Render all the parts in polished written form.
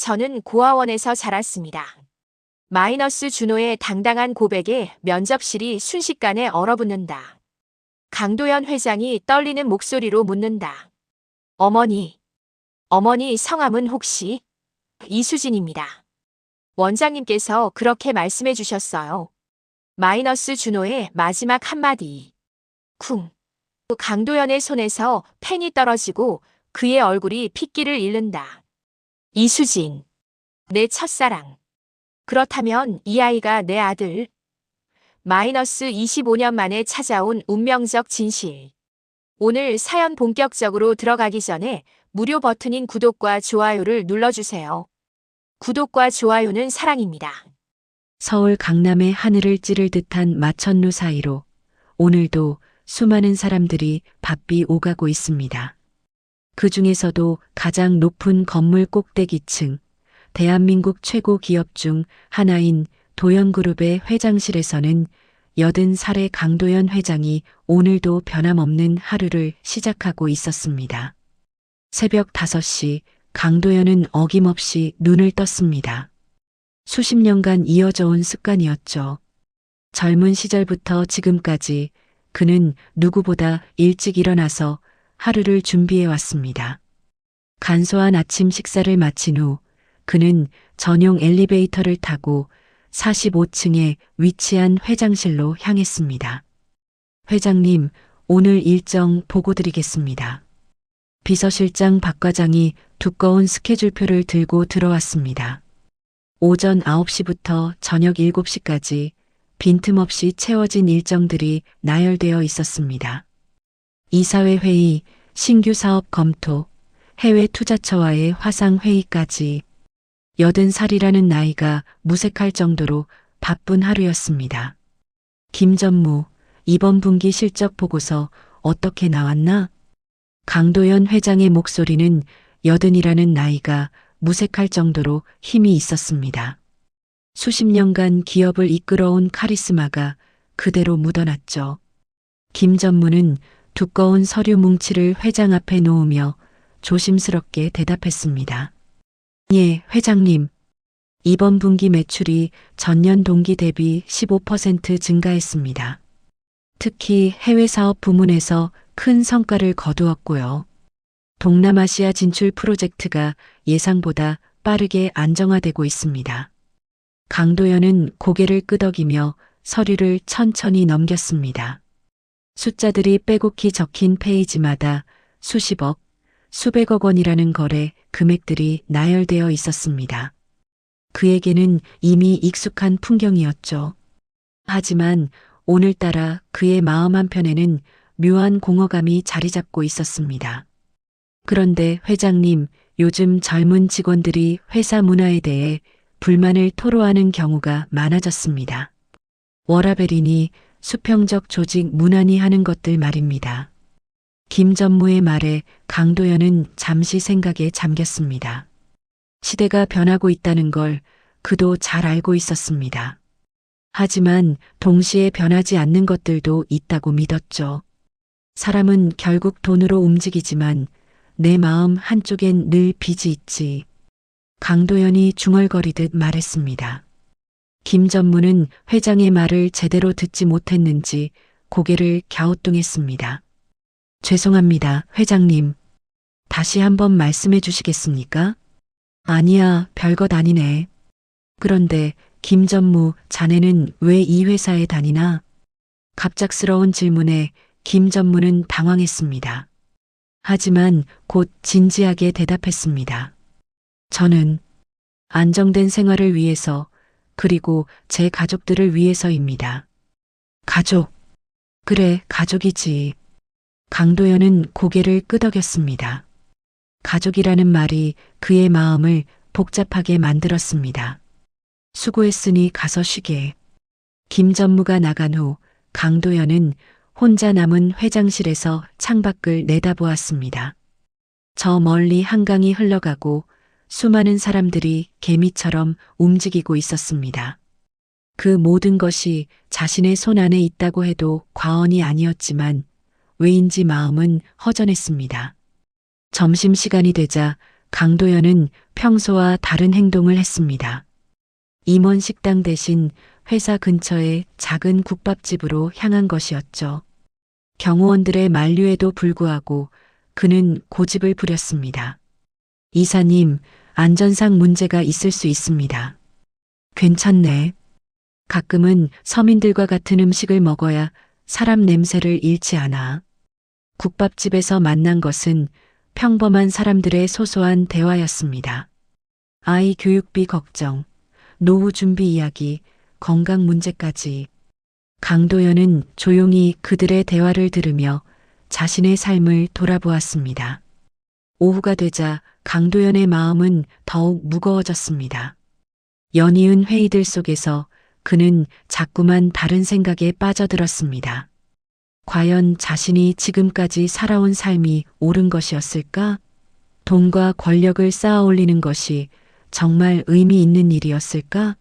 저는 고아원에서 자랐습니다. 마이너스 준호의 당당한 고백에 면접실이 순식간에 얼어붙는다. 강도연 회장이 떨리는 목소리로 묻는다. 어머니 성함은 혹시? 이수진입니다. 원장님께서 그렇게 말씀해 주셨어요. 마이너스 준호의 마지막 한마디. 쿵. 강도연의 손에서 펜이 떨어지고 그의 얼굴이 핏기를 잃는다. 이수진. 내 첫사랑. 그렇다면 이 아이가 내 아들. 마이너스 25년 만에 찾아온 운명적 진실. 오늘 사연 본격적으로 들어가기 전에 무료 버튼인 구독과 좋아요를 눌러주세요. 구독과 좋아요는 사랑입니다. 서울 강남의 하늘을 찌를 듯한 마천루 사이로 오늘도 수많은 사람들이 바삐 오가고 있습니다. 그 중에서도 가장 높은 건물 꼭대기층, 대한민국 최고 기업 중 하나인 도연그룹의 회장실에서는 80살의 강도연 회장이 오늘도 변함없는 하루를 시작하고 있었습니다. 새벽 5시 강도연은 어김없이 눈을 떴습니다. 수십 년간 이어져 온 습관이었죠. 젊은 시절부터 지금까지 그는 누구보다 일찍 일어나서 하루를 준비해 왔습니다. 간소한 아침 식사를 마친 후 그는 전용 엘리베이터를 타고 45층에 위치한 회장실로 향했습니다. 회장님, 오늘 일정 보고 드리겠습니다. 비서실장 박 과장이 두꺼운 스케줄표를 들고 들어왔습니다. 오전 9시부터 저녁 7시까지 빈틈없이 채워진 일정들이 나열되어 있었습니다. 이사회 회의, 신규 사업 검토, 해외 투자처와의 화상 회의까지 80살이라는 나이가 무색할 정도로 바쁜 하루였습니다. 김전무, 이번 분기 실적 보고서 어떻게 나왔나? 강도연 회장의 목소리는 80이라는 나이가 무색할 정도로 힘이 있었습니다. 수십 년간 기업을 이끌어온 카리스마가 그대로 묻어났죠. 김전무는 두꺼운 서류 뭉치를 회장 앞에 놓으며 조심스럽게 대답했습니다. 예, 회장님. 이번 분기 매출이 전년 동기 대비 15% 증가했습니다. 특히 해외 사업 부문에서 큰 성과를 거두었고요. 동남아시아 진출 프로젝트가 예상보다 빠르게 안정화되고 있습니다. 강도연은 고개를 끄덕이며 서류를 천천히 넘겼습니다. 숫자들이 빼곡히 적힌 페이지마다 수십억, 수백억 원이라는 거래 금액들이 나열되어 있었습니다. 그에게는 이미 익숙한 풍경이었죠. 하지만 오늘따라 그의 마음 한편에는 묘한 공허감이 자리 잡고 있었습니다. 그런데 회장님, 요즘 젊은 직원들이 회사 문화에 대해 불만을 토로하는 경우가 많아졌습니다. 워라밸이니 수평적 조직 문화니 하는 것들 말입니다. 김전무의 말에 강도연은 잠시 생각에 잠겼습니다. 시대가 변하고 있다는 걸 그도 잘 알고 있었습니다. 하지만 동시에 변하지 않는 것들도 있다고 믿었죠. 사람은 결국 돈으로 움직이지만 내 마음 한쪽엔 늘 빚이 있지. 강도연이 중얼거리듯 말했습니다. 김전무는 회장의 말을 제대로 듣지 못했는지 고개를 갸우뚱했습니다. 죄송합니다, 회장님. 다시 한번 말씀해 주시겠습니까? 아니야, 별것 아니네. 그런데 김전무, 자네는 왜 이 회사에 다니나? 갑작스러운 질문에 김전무는 당황했습니다. 하지만 곧 진지하게 대답했습니다. 저는 안정된 생활을 위해서, 그리고 제 가족들을 위해서입니다. 가족. 그래, 가족이지. 강도연은 고개를 끄덕였습니다. 가족이라는 말이 그의 마음을 복잡하게 만들었습니다. 수고했으니 가서 쉬게. 김전무가 나간 후 강도연은 혼자 남은 회장실에서 창밖을 내다보았습니다. 저 멀리 한강이 흘러가고 수많은 사람들이 개미처럼 움직이고 있었습니다. 그 모든 것이 자신의 손 안에 있다고 해도 과언이 아니었지만 왜인지 마음은 허전했습니다. 점심시간이 되자 강도연은 평소와 다른 행동을 했습니다. 임원 식당 대신 회사 근처의 작은 국밥집으로 향한 것이었죠. 경호원들의 만류에도 불구하고 그는 고집을 부렸습니다. 이사님, 안전상 문제가 있을 수 있습니다. 괜찮네. 가끔은 서민들과 같은 음식을 먹어야 사람 냄새를 잃지 않아. 국밥집에서 만난 것은 평범한 사람들의 소소한 대화였습니다. 아이 교육비 걱정, 노후 준비 이야기, 건강 문제까지. 강도연은 조용히 그들의 대화를 들으며 자신의 삶을 돌아보았습니다. 오후가 되자 강도연의 마음은 더욱 무거워졌습니다. 연이은 회의들 속에서 그는 자꾸만 다른 생각에 빠져들었습니다. 과연 자신이 지금까지 살아온 삶이 옳은 것이었을까? 돈과 권력을 쌓아 올리는 것이 정말 의미 있는 일이었을까?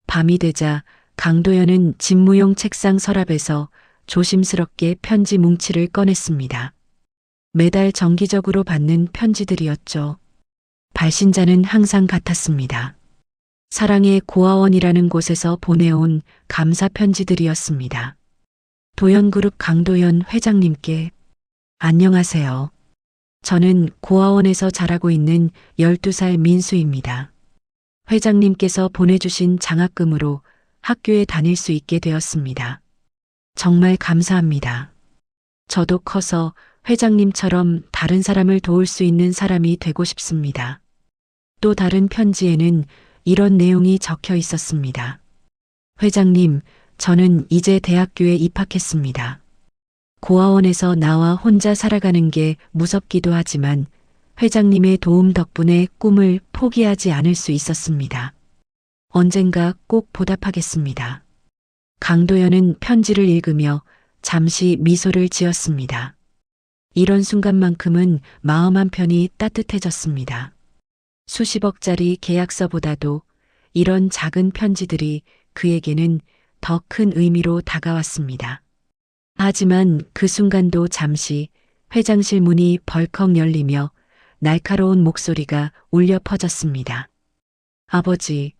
밤이 되자 강도연은 집무용 책상 서랍에서 조심스럽게 편지 뭉치를 꺼냈습니다. 매달 정기적으로 받는 편지들이었죠. 발신자는 항상 같았습니다. 사랑의 고아원이라는 곳에서 보내온 감사 편지들이었습니다. 도연그룹 강도연 회장님께 안녕하세요. 저는 고아원에서 자라고 있는 12살 민수입니다. 회장님께서 보내주신 장학금으로 학교에 다닐 수 있게 되었습니다. 정말 감사합니다. 저도 커서 회장님처럼 다른 사람을 도울 수 있는 사람이 되고 싶습니다. 또 다른 편지에는 이런 내용이 적혀 있었습니다. 회장님, 저는 이제 대학교에 입학했습니다. 고아원에서 나와 혼자 살아가는 게 무섭기도 하지만 회장님의 도움 덕분에 꿈을 포기하지 않을 수 있었습니다. 언젠가 꼭 보답하겠습니다. 강도연은 편지를 읽으며 잠시 미소를 지었습니다. 이런 순간만큼은 마음 한편이 따뜻해졌습니다. 수십억짜리 계약서보다도 이런 작은 편지들이 그에게는 더 큰 의미로 다가왔습니다. 하지만 그 순간도 잠시 회장실 문이 벌컥 열리며 날카로운 목소리가 울려 퍼졌습니다. 아버지,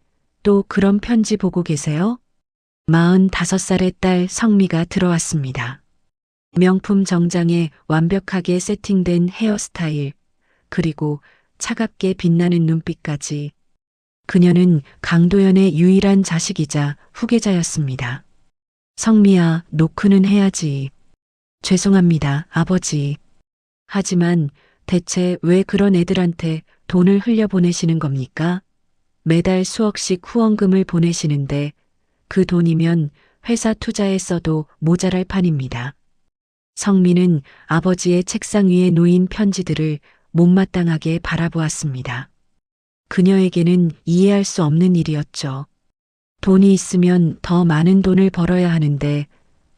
또 그런 편지 보고 계세요? 45살의 딸 성미가 들어왔습니다. 명품 정장에 완벽하게 세팅된 헤어스타일, 그리고 차갑게 빛나는 눈빛까지. 그녀는 강도연의 유일한 자식이자 후계자였습니다. 성미야, 노크는 해야지. 죄송합니다, 아버지. 하지만 대체 왜 그런 애들한테 돈을 흘려보내시는 겁니까? 매달 수억씩 후원금을 보내시는데 그 돈이면 회사 투자에 써도 모자랄 판입니다. 성미는 아버지의 책상 위에 놓인 편지들을 못마땅하게 바라보았습니다. 그녀에게는 이해할 수 없는 일이었죠. 돈이 있으면 더 많은 돈을 벌어야 하는데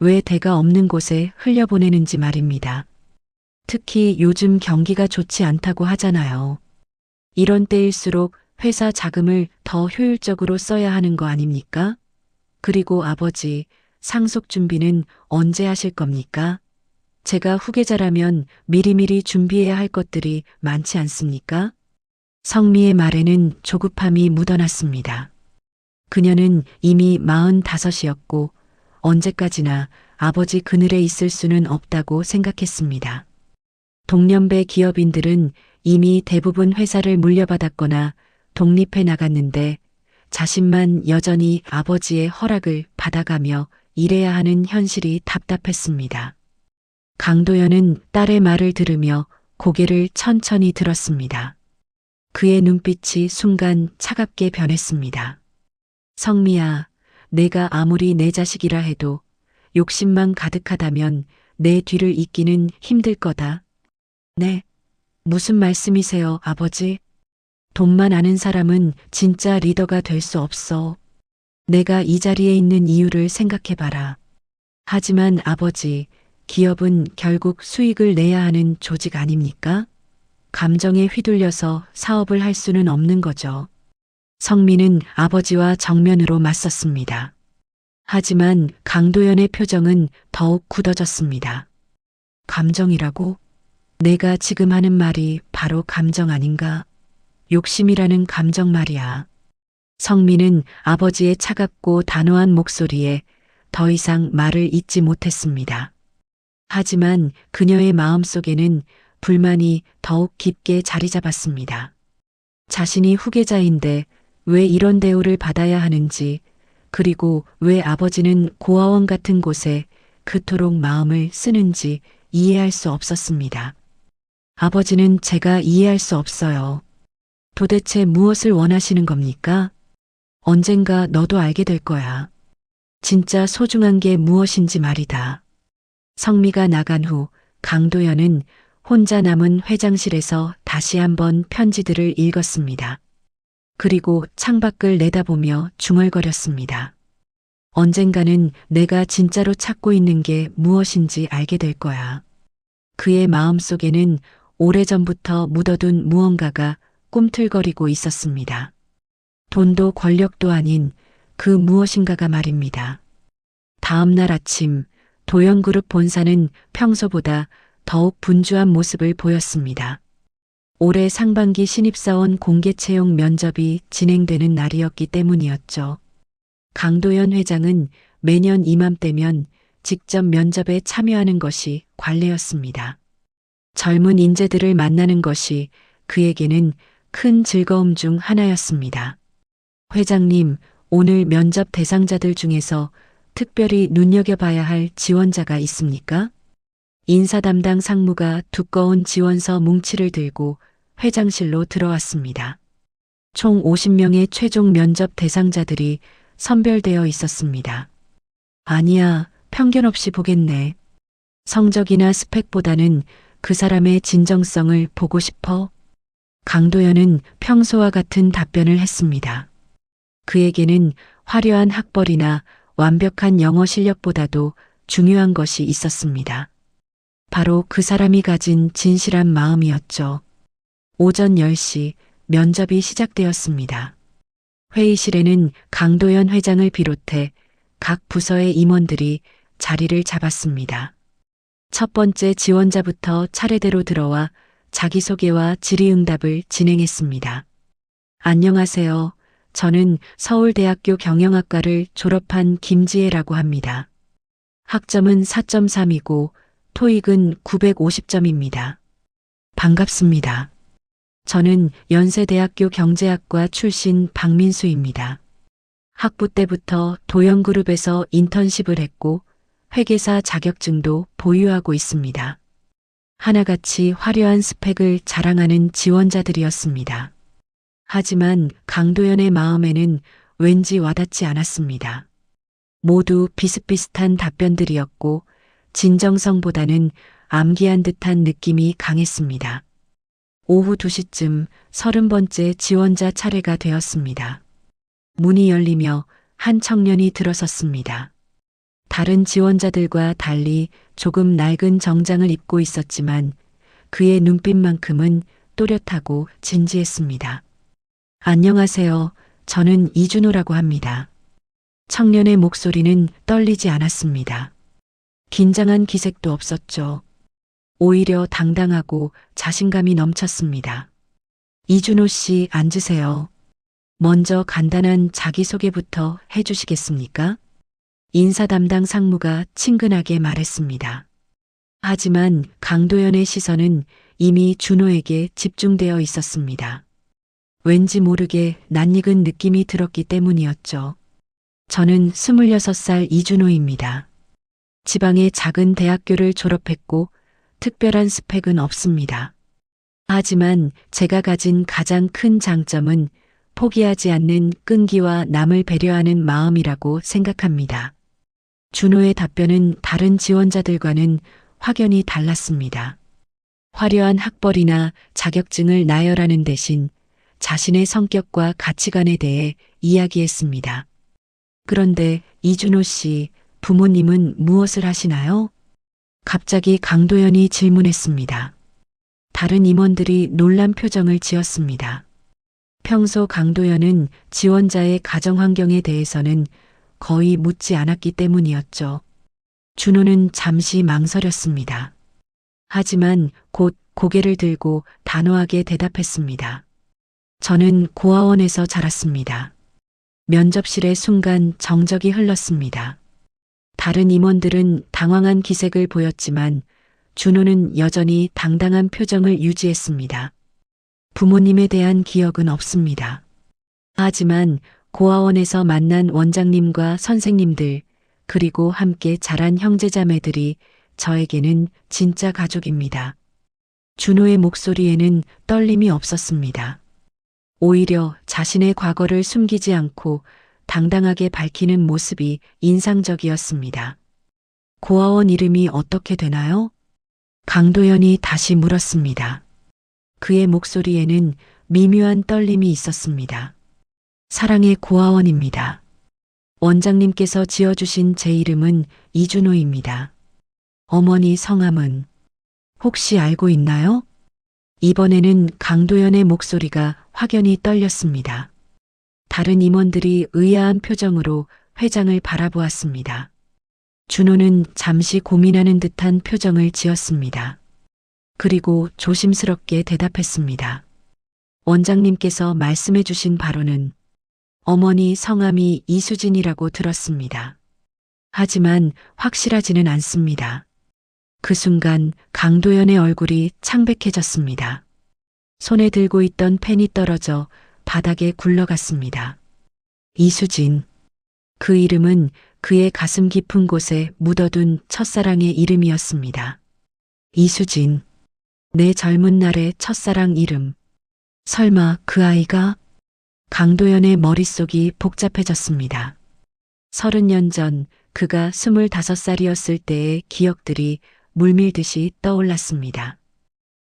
왜 대가 없는 곳에 흘려보내는지 말입니다. 특히 요즘 경기가 좋지 않다고 하잖아요. 이런 때일수록 회사 자금을 더 효율적으로 써야 하는 거 아닙니까? 그리고 아버지, 상속 준비는 언제 하실 겁니까? 제가 후계자라면 미리미리 준비해야 할 것들이 많지 않습니까? 성미의 말에는 조급함이 묻어났습니다. 그녀는 이미 45이었고 언제까지나 아버지 그늘에 있을 수는 없다고 생각했습니다. 동년배 기업인들은 이미 대부분 회사를 물려받았거나 독립해 나갔는데 자신만 여전히 아버지의 허락을 받아가며 일해야 하는 현실이 답답했습니다. 강도연은 딸의 말을 들으며 고개를 천천히 들었습니다. 그의 눈빛이 순간 차갑게 변했습니다. 성미야, 내가 아무리 내 자식이라 해도 욕심만 가득하다면 내 뒤를 잇기는 힘들 거다. 네, 무슨 말씀이세요, 아버지? 돈만 아는 사람은 진짜 리더가 될 수 없어. 내가 이 자리에 있는 이유를 생각해봐라. 하지만 아버지, 기업은 결국 수익을 내야 하는 조직 아닙니까? 감정에 휘둘려서 사업을 할 수는 없는 거죠. 성미는 아버지와 정면으로 맞섰습니다. 하지만 강도연의 표정은 더욱 굳어졌습니다. 감정이라고? 내가 지금 하는 말이 바로 감정 아닌가? 욕심이라는 감정 말이야. 성민은 아버지의 차갑고 단호한 목소리에 더 이상 말을 잇지 못했습니다. 하지만 그녀의 마음속에는 불만이 더욱 깊게 자리 잡았습니다. 자신이 후계자인데 왜 이런 대우를 받아야 하는지, 그리고 왜 아버지는 고아원 같은 곳에 그토록 마음을 쓰는지 이해할 수 없었습니다. 아버지는 제가 이해할 수 없어요. 도대체 무엇을 원하시는 겁니까? 언젠가 너도 알게 될 거야. 진짜 소중한 게 무엇인지 말이다. 성미가 나간 후 강도연은 혼자 남은 회장실에서 다시 한번 편지들을 읽었습니다. 그리고 창밖을 내다보며 중얼거렸습니다. 언젠가는 내가 진짜로 찾고 있는 게 무엇인지 알게 될 거야. 그의 마음속에는 오래전부터 묻어둔 무언가가 꿈틀거리고 있었습니다. 돈도 권력도 아닌 그 무엇인가가 말입니다. 다음 날 아침 도연그룹 본사는 평소보다 더욱 분주한 모습을 보였습니다. 올해 상반기 신입사원 공개 채용 면접이 진행되는 날이었기 때문이었죠. 강도연 회장은 매년 이맘때면 직접 면접에 참여하는 것이 관례였습니다. 젊은 인재들을 만나는 것이 그에게는 큰 즐거움 중 하나였습니다. 회장님, 오늘 면접 대상자들 중에서 특별히 눈여겨봐야 할 지원자가 있습니까? 인사 담당 상무가 두꺼운 지원서 뭉치를 들고 회장실로 들어왔습니다. 총 50명의 최종 면접 대상자들이 선별되어 있었습니다. 아니야, 편견 없이 보겠네. 성적이나 스펙보다는 그 사람의 진정성을 보고 싶어. 강도연은 평소와 같은 답변을 했습니다. 그에게는 화려한 학벌이나 완벽한 영어 실력보다도 중요한 것이 있었습니다. 바로 그 사람이 가진 진실한 마음이었죠. 오전 10시 면접이 시작되었습니다. 회의실에는 강도연 회장을 비롯해 각 부서의 임원들이 자리를 잡았습니다. 첫 번째 지원자부터 차례대로 들어와 자기소개와 질의응답을 진행했습니다. 안녕하세요. 저는 서울대학교 경영학과를 졸업한 김지혜라고 합니다. 학점은 4.3이고 토익은 950점입니다. 반갑습니다. 저는 연세대학교 경제학과 출신 박민수입니다. 학부 때부터 도연그룹에서 인턴십을 했고 회계사 자격증도 보유하고 있습니다. 하나같이 화려한 스펙을 자랑하는 지원자들이었습니다. 하지만 강도연의 마음에는 왠지 와닿지 않았습니다. 모두 비슷비슷한 답변들이었고 진정성보다는 암기한 듯한 느낌이 강했습니다. 오후 2시쯤 30번째 지원자 차례가 되었습니다. 문이 열리며 한 청년이 들어섰습니다. 다른 지원자들과 달리 조금 낡은 정장을 입고 있었지만 그의 눈빛만큼은 또렷하고 진지했습니다. 안녕하세요. 저는 이준호라고 합니다. 청년의 목소리는 떨리지 않았습니다. 긴장한 기색도 없었죠. 오히려 당당하고 자신감이 넘쳤습니다. 이준호 씨 앉으세요. 먼저 간단한 자기소개부터 해주시겠습니까? 인사 담당 상무가 친근하게 말했습니다. 하지만 강도연의 시선은 이미 준호에게 집중되어 있었습니다. 왠지 모르게 낯익은 느낌이 들었기 때문이었죠. 저는 26살 이준호입니다. 지방의 작은 대학교를 졸업했고 특별한 스펙은 없습니다. 하지만 제가 가진 가장 큰 장점은 포기하지 않는 끈기와 남을 배려하는 마음이라고 생각합니다. 준호의 답변은 다른 지원자들과는 확연히 달랐습니다. 화려한 학벌이나 자격증을 나열하는 대신 자신의 성격과 가치관에 대해 이야기했습니다. 그런데 이준호 씨, 부모님은 무엇을 하시나요? 갑자기 강도연이 질문했습니다. 다른 임원들이 놀란 표정을 지었습니다. 평소 강도연은 지원자의 가정 환경에 대해서는 거의 묻지 않았기 때문이었죠. 준호는 잠시 망설였습니다. 하지만 곧 고개를 들고 단호하게 대답했습니다. 저는 고아원에서 자랐습니다. 면접실의 순간 정적이 흘렀습니다. 다른 임원들은 당황한 기색을 보였지만 준호는 여전히 당당한 표정을 유지했습니다. 부모님에 대한 기억은 없습니다. 하지만 고아원에서 만난 원장님과 선생님들, 그리고 함께 자란 형제자매들이 저에게는 진짜 가족입니다. 준호의 목소리에는 떨림이 없었습니다. 오히려 자신의 과거를 숨기지 않고 당당하게 밝히는 모습이 인상적이었습니다. 고아원 이름이 어떻게 되나요? 강도연이 다시 물었습니다. 그의 목소리에는 미묘한 떨림이 있었습니다. 사랑의 고아원입니다. 원장님께서 지어주신 제 이름은 이준호입니다. 어머니 성함은 혹시 알고 있나요? 이번에는 강도연의 목소리가 확연히 떨렸습니다. 다른 임원들이 의아한 표정으로 회장을 바라보았습니다. 준호는 잠시 고민하는 듯한 표정을 지었습니다. 그리고 조심스럽게 대답했습니다. 원장님께서 말씀해 주신 바로는 어머니 성함이 이수진이라고 들었습니다. 하지만 확실하지는 않습니다. 그 순간 강도연의 얼굴이 창백해졌습니다. 손에 들고 있던 펜이 떨어져 바닥에 굴러갔습니다. 이수진. 그 이름은 그의 가슴 깊은 곳에 묻어둔 첫사랑의 이름이었습니다. 이수진. 내 젊은 날의 첫사랑 이름. 설마 그 아이가? 강도연의 머릿속이 복잡해졌습니다. 30년 전 그가 25살이었을 때의 기억들이 물밀듯이 떠올랐습니다.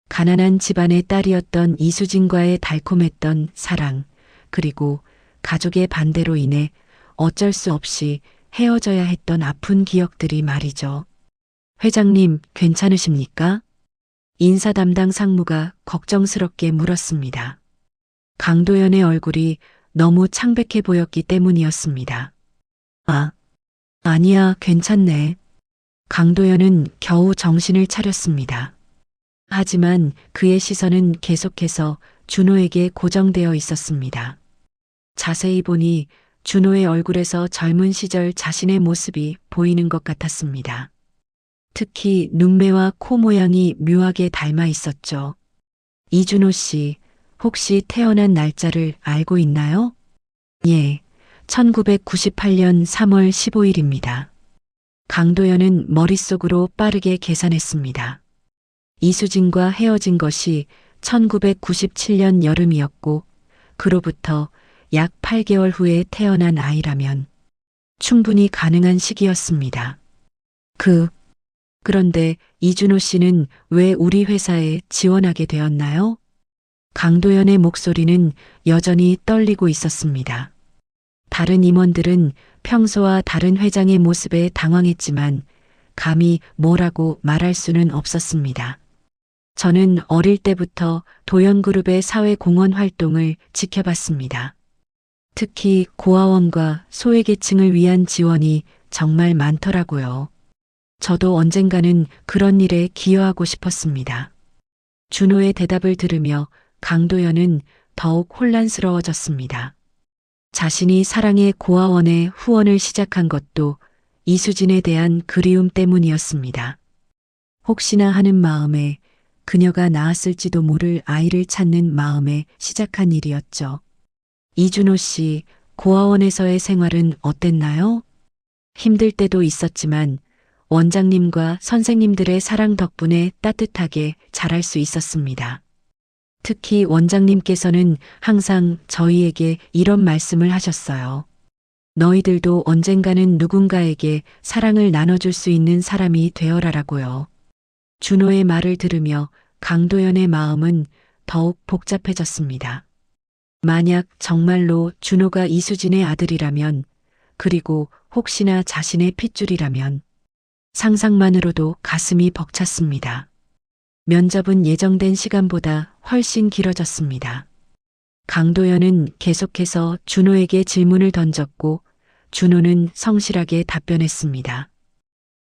가난한 집안의 딸이었던 이수진과의 달콤했던 사랑, 그리고 가족의 반대로 인해 어쩔 수 없이 헤어져야 했던 아픈 기억들이 말이죠. 회장님, 괜찮으십니까? 인사 담당 상무가 걱정스럽게 물었습니다. 강도연의 얼굴이 너무 창백해 보였기 때문이었습니다. 아니야, 괜찮네. 강도연은 겨우 정신을 차렸습니다. 하지만 그의 시선은 계속해서 준호에게 고정되어 있었습니다. 자세히 보니 준호의 얼굴에서 젊은 시절 자신의 모습이 보이는 것 같았습니다. 특히 눈매와 코 모양이 묘하게 닮아 있었죠. 이준호 씨, 혹시 태어난 날짜를 알고 있나요? 예, 1998년 3월 15일입니다. 강도연은 머릿속으로 빠르게 계산했습니다. 이수진과 헤어진 것이 1997년 여름이었고, 그로부터 약 8개월 후에 태어난 아이라면 충분히 가능한 시기였습니다. 그런데 이준호 씨는 왜 우리 회사에 지원하게 되었나요? 강도연의 목소리는 여전히 떨리고 있었습니다. 다른 임원들은 평소와 다른 회장의 모습에 당황했지만 감히 뭐라고 말할 수는 없었습니다. 저는 어릴 때부터 도연그룹의 사회공헌 활동을 지켜봤습니다. 특히 고아원과 소외계층을 위한 지원이 정말 많더라고요. 저도 언젠가는 그런 일에 기여하고 싶었습니다. 준호의 대답을 들으며 강도연은 더욱 혼란스러워졌습니다. 자신이 사랑의 고아원의 후원을 시작한 것도 이수진에 대한 그리움 때문이었습니다. 혹시나 하는 마음에 그녀가 낳았을지도 모를 아이를 찾는 마음에 시작한 일이었죠. 이준호 씨, 고아원에서의 생활은 어땠나요? 힘들 때도 있었지만 원장님과 선생님들의 사랑 덕분에 따뜻하게 자랄 수 있었습니다. 특히 원장님께서는 항상 저희에게 이런 말씀을 하셨어요. 너희들도 언젠가는 누군가에게 사랑을 나눠줄 수 있는 사람이 되어라라고요. 준호의 말을 들으며 강도연의 마음은 더욱 복잡해졌습니다. 만약 정말로 준호가 이수진의 아들이라면, 그리고 혹시나 자신의 핏줄이라면, 상상만으로도 가슴이 벅찼습니다. 면접은 예정된 시간보다 훨씬 길어졌습니다. 강도연은 계속해서 준호에게 질문을 던졌고 준호는 성실하게 답변했습니다.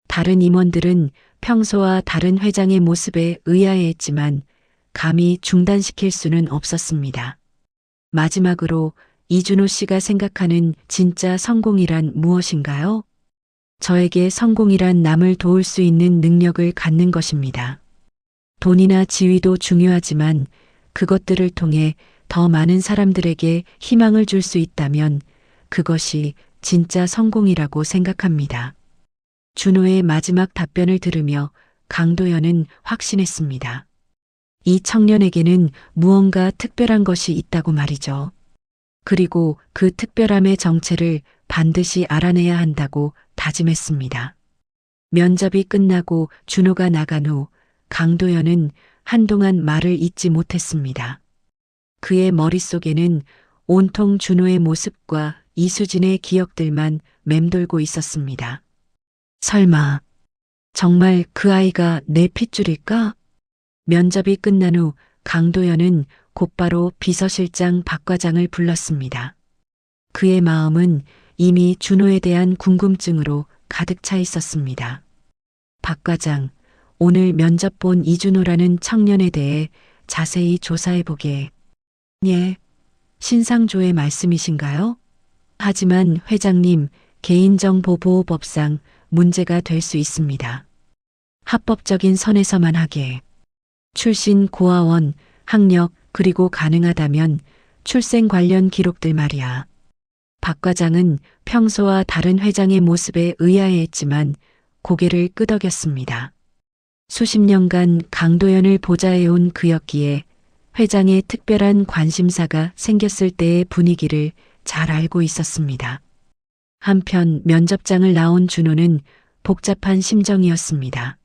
다른 임원들은 평소와 다른 회장의 모습에 의아해했지만 감히 중단시킬 수는 없었습니다. 마지막으로 이준호 씨가 생각하는 진짜 성공이란 무엇인가요? 저에게 성공이란 남을 도울 수 있는 능력을 갖는 것입니다. 돈이나 지위도 중요하지만 그것들을 통해 더 많은 사람들에게 희망을 줄 수 있다면 그것이 진짜 성공이라고 생각합니다. 준호의 마지막 답변을 들으며 강도연은 확신했습니다. 이 청년에게는 무언가 특별한 것이 있다고 말이죠. 그리고 그 특별함의 정체를 반드시 알아내야 한다고 다짐했습니다. 면접이 끝나고 준호가 나간 후 강도연은 한동안 말을 잇지 못했습니다. 그의 머릿속에는 온통 준호의 모습과 이수진의 기억들만 맴돌고 있었습니다. 설마 정말 그 아이가 내 핏줄일까? 면접이 끝난 후 강도연은 곧바로 비서실장 박 과장을 불렀습니다. 그의 마음은 이미 준호에 대한 궁금증으로 가득 차 있었습니다. 박 과장, 오늘 면접 본 이준호라는 청년에 대해 자세히 조사해보게. 예, 신상조의 말씀이신가요? 하지만 회장님, 개인정보보호법상 문제가 될 수 있습니다. 합법적인 선에서만 하게. 출신 고아원, 학력, 그리고 가능하다면 출생 관련 기록들 말이야. 박 과장은 평소와 다른 회장의 모습에 의아해했지만 고개를 끄덕였습니다. 수십 년간 강도연을 보좌해온 그였기에 회장의 특별한 관심사가 생겼을 때의 분위기를 잘 알고 있었습니다. 한편 면접장을 나온 준호는 복잡한 심정이었습니다.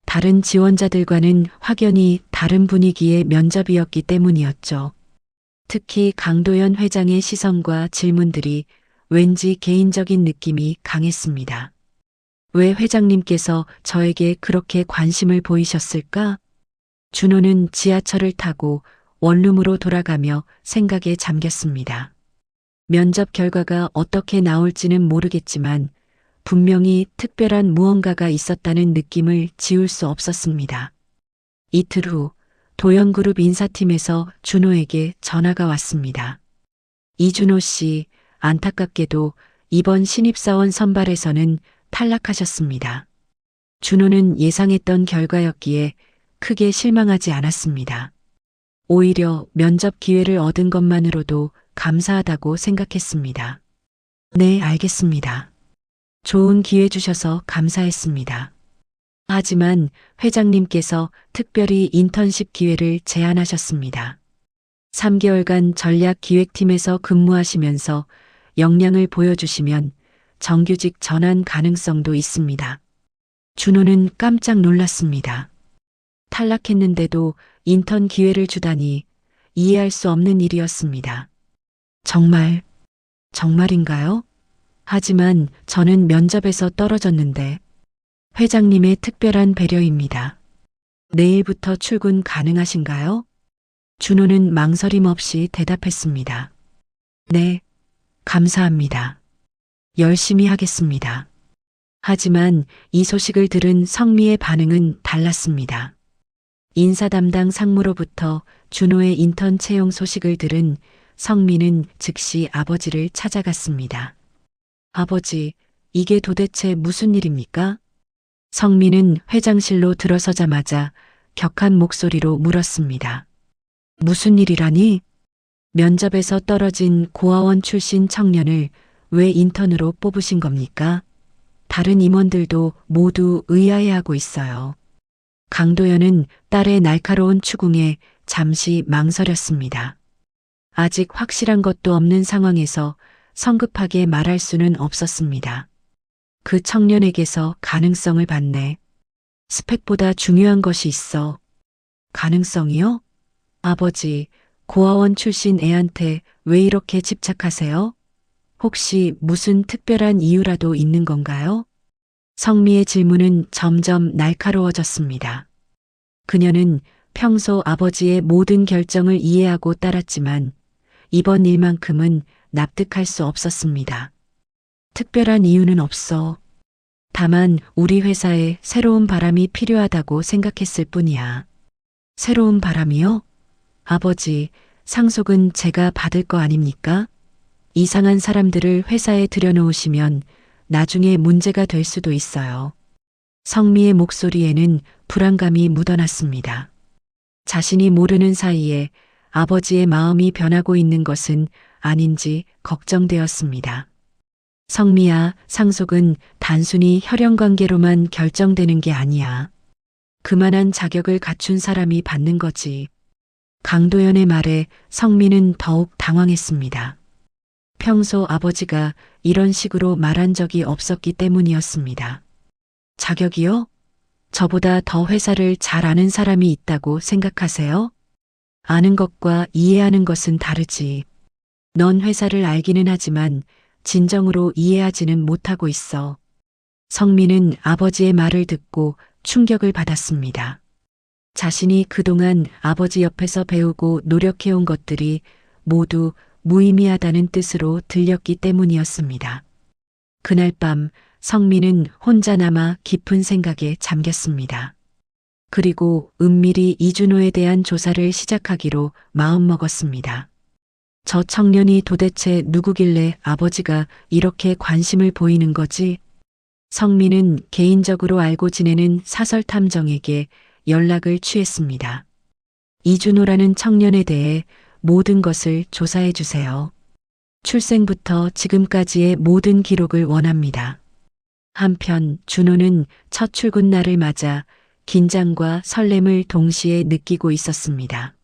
다른 지원자들과는 확연히 다른 분위기의 면접이었기 때문이었죠. 특히 강도연 회장의 시선과 질문들이 왠지 개인적인 느낌이 강했습니다. 왜 회장님께서 저에게 그렇게 관심을 보이셨을까? 준호는 지하철을 타고 원룸으로 돌아가며 생각에 잠겼습니다. 면접 결과가 어떻게 나올지는 모르겠지만 분명히 특별한 무언가가 있었다는 느낌을 지울 수 없었습니다. 이틀 후 도연그룹 인사팀에서 준호에게 전화가 왔습니다. 이준호 씨, 안타깝게도 이번 신입사원 선발에서는 탈락하셨습니다. 준호는 예상했던 결과였기에 크게 실망하지 않았습니다. 오히려 면접 기회를 얻은 것만으로도 감사하다고 생각했습니다. 네, 알겠습니다. 좋은 기회 주셔서 감사했습니다. 하지만 회장님께서 특별히 인턴십 기회를 제안하셨습니다. 3개월간 전략기획팀에서 근무하시면서 역량을 보여주시면 정규직 전환 가능성도 있습니다. 준호는 깜짝 놀랐습니다. 탈락했는데도 인턴 기회를 주다니 이해할 수 없는 일이었습니다. 정말인가요? 하지만 저는 면접에서 떨어졌는데 회장님의 특별한 배려입니다. 내일부터 출근 가능하신가요? 준호는 망설임 없이 대답했습니다. 네, 감사합니다. 열심히 하겠습니다. 하지만 이 소식을 들은 성미의 반응은 달랐습니다. 인사 담당 상무로부터 준호의 인턴 채용 소식을 들은 성미는 즉시 아버지를 찾아갔습니다. 아버지, 이게 도대체 무슨 일입니까? 성미는 회장실로 들어서자마자 격한 목소리로 물었습니다. 무슨 일이라니? 면접에서 떨어진 고아원 출신 청년을 왜 인턴으로 뽑으신 겁니까? 다른 임원들도 모두 의아해하고 있어요. 강도연은 딸의 날카로운 추궁에 잠시 망설였습니다. 아직 확실한 것도 없는 상황에서 성급하게 말할 수는 없었습니다. 그 청년에게서 가능성을 봤네. 스펙보다 중요한 것이 있어. 가능성이요? 아버지, 고아원 출신 애한테 왜 이렇게 집착하세요? 혹시 무슨 특별한 이유라도 있는 건가요? 성미의 질문은 점점 날카로워졌습니다. 그녀는 평소 아버지의 모든 결정을 이해하고 따랐지만 이번 일만큼은 납득할 수 없었습니다. 특별한 이유는 없어. 다만 우리 회사에 새로운 바람이 필요하다고 생각했을 뿐이야. 새로운 바람이요? 아버지, 상속은 제가 받을 거 아닙니까? 이상한 사람들을 회사에 들여놓으시면 나중에 문제가 될 수도 있어요. 성미의 목소리에는 불안감이 묻어났습니다. 자신이 모르는 사이에 아버지의 마음이 변하고 있는 것은 아닌지 걱정되었습니다. 성미야, 상속은 단순히 혈연 관계로만 결정되는 게 아니야. 그만한 자격을 갖춘 사람이 받는 거지. 강도연의 말에 성미는 더욱 당황했습니다. 평소 아버지가 이런 식으로 말한 적이 없었기 때문이었습니다. 자격이요? 저보다 더 회사를 잘 아는 사람이 있다고 생각하세요? 아는 것과 이해하는 것은 다르지. 넌 회사를 알기는 하지만 진정으로 이해하지는 못하고 있어. 성민은 아버지의 말을 듣고 충격을 받았습니다. 자신이 그동안 아버지 옆에서 배우고 노력해온 것들이 모두 무의미하다는 뜻으로 들렸기 때문이었습니다. 그날 밤 성민은 혼자 남아 깊은 생각에 잠겼습니다. 그리고 은밀히 이준호에 대한 조사를 시작하기로 마음먹었습니다. 저 청년이 도대체 누구길래 아버지가 이렇게 관심을 보이는 거지? 성민은 개인적으로 알고 지내는 사설탐정에게 연락을 취했습니다. 이준호라는 청년에 대해 모든 것을 조사해 주세요. 출생부터 지금까지의 모든 기록을 원합니다. 한편 준호는 첫 출근 날을 맞아 긴장과 설렘을 동시에 느끼고 있었습니다.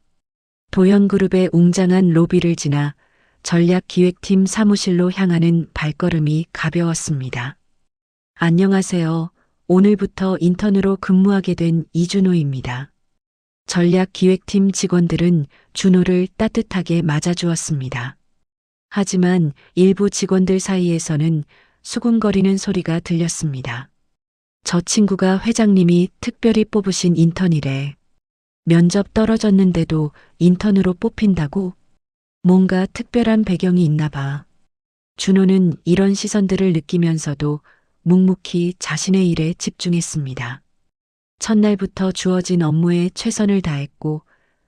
도현그룹의 웅장한 로비를 지나 전략기획팀 사무실로 향하는 발걸음이 가벼웠습니다. 안녕하세요. 오늘부터 인턴으로 근무하게 된 이준호입니다. 전략기획팀 직원들은 준호를 따뜻하게 맞아주었습니다. 하지만 일부 직원들 사이에서는 수군거리는 소리가 들렸습니다. 저 친구가 회장님이 특별히 뽑으신 인턴이래. 면접 떨어졌는데도 인턴으로 뽑힌다고? 뭔가 특별한 배경이 있나 봐. 준호는 이런 시선들을 느끼면서도 묵묵히 자신의 일에 집중했습니다. 첫날부터 주어진 업무에 최선을 다했고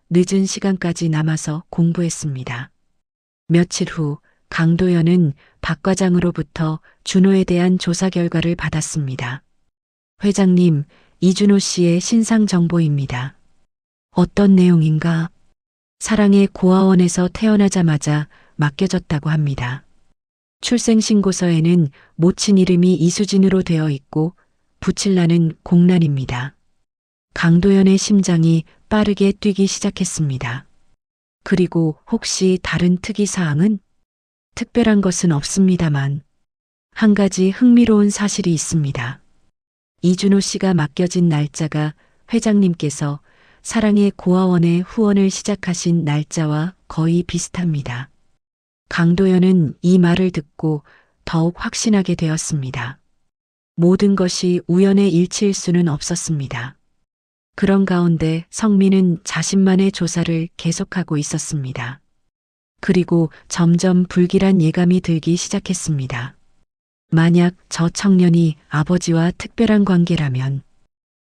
늦은 시간까지 남아서 공부했습니다. 며칠 후 강도연은 박 과장으로부터 준호에 대한 조사 결과를 받았습니다. 회장님, 이준호 씨의 신상 정보입니다. 어떤 내용인가? 사랑의 고아원에서 태어나자마자 맡겨졌다고 합니다. 출생신고서에는 모친 이름이 이수진으로 되어 있고 붙일라는 공란입니다. 강도연의 심장이 빠르게 뛰기 시작했습니다. 그리고 혹시 다른 특이사항은? 특별한 것은 없습니다만 한 가지 흥미로운 사실이 있습니다. 이준호 씨가 맡겨진 날짜가 회장님께서 사랑의 고아원의 후원을 시작하신 날짜와 거의 비슷합니다. 강도연은 이 말을 듣고 더욱 확신하게 되었습니다. 모든 것이 우연의 일치일 수는 없었습니다. 그런 가운데 성민은 자신만의 조사를 계속하고 있었습니다. 그리고 점점 불길한 예감이 들기 시작했습니다. 만약 저 청년이 아버지와 특별한 관계라면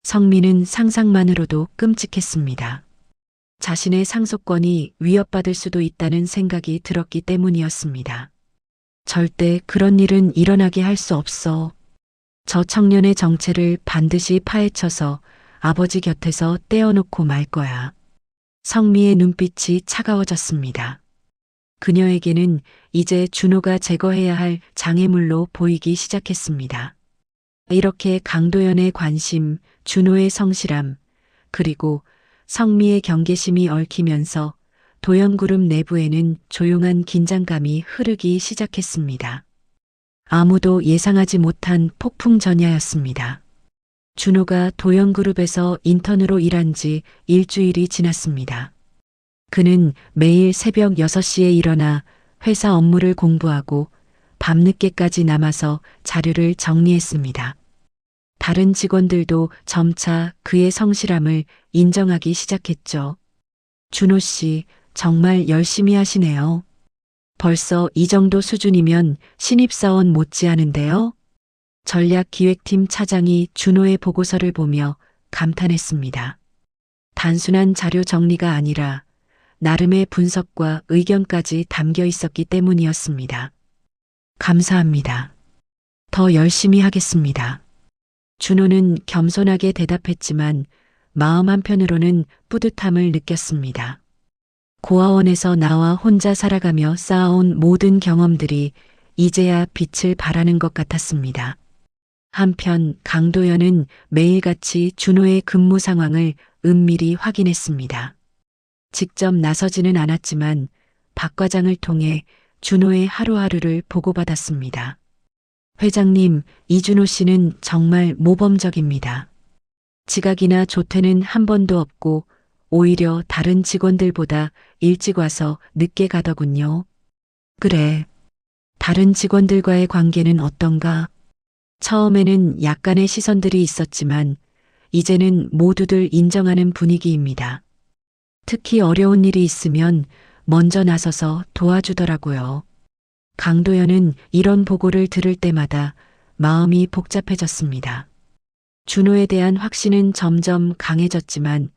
성민은 상상만으로도 끔찍했습니다. 자신의 상속권이 위협받을 수도 있다는 생각이 들었기 때문이었습니다. 절대 그런 일은 일어나게 할 수 없어. 저 청년의 정체를 반드시 파헤쳐서 아버지 곁에서 떼어놓고 말 거야. 성미의 눈빛이 차가워졌습니다. 그녀에게는 이제 준호가 제거해야 할 장애물로 보이기 시작했습니다. 이렇게 강도연의 관심, 준호의 성실함, 그리고 성미의 경계심이 얽히면서 도연그룹 내부에는 조용한 긴장감이 흐르기 시작했습니다. 아무도 예상하지 못한 폭풍전야였습니다. 준호가 도연그룹에서 인턴으로 일한 지 일주일이 지났습니다. 그는 매일 새벽 6시에 일어나 회사 업무를 공부하고 밤늦게까지 남아서 자료를 정리했습니다. 다른 직원들도 점차 그의 성실함을 인정하기 시작했죠. 준호 씨, 정말 열심히 하시네요. 벌써 이 정도 수준이면 신입사원 못지않은데요? 전략기획팀 차장이 준호의 보고서를 보며 감탄했습니다. 단순한 자료 정리가 아니라 나름의 분석과 의견까지 담겨 있었기 때문이었습니다. 감사합니다. 더 열심히 하겠습니다. 준호는 겸손하게 대답했지만 마음 한편으로는 뿌듯함을 느꼈습니다. 고아원에서 나와 혼자 살아가며 쌓아온 모든 경험들이 이제야 빛을 발하는 것 같았습니다. 한편 강도연은 매일같이 준호의 근무 상황을 은밀히 확인했습니다. 직접 나서지는 않았지만 박 과장을 통해 준호의 하루하루를 보고받았습니다. 회장님, 이준호 씨는 정말 모범적입니다. 지각이나 조퇴는 한 번도 없고 오히려 다른 직원들보다 일찍 와서 늦게 가더군요. 그래. 다른 직원들과의 관계는 어떤가? 처음에는 약간의 시선들이 있었지만 이제는 모두들 인정하는 분위기입니다. 특히 어려운 일이 있으면 먼저 나서서 도와주더라고요. 강도연은 이런 보고를 들을 때마다 마음이 복잡해졌습니다. 준호에 대한 확신은 점점 강해졌지만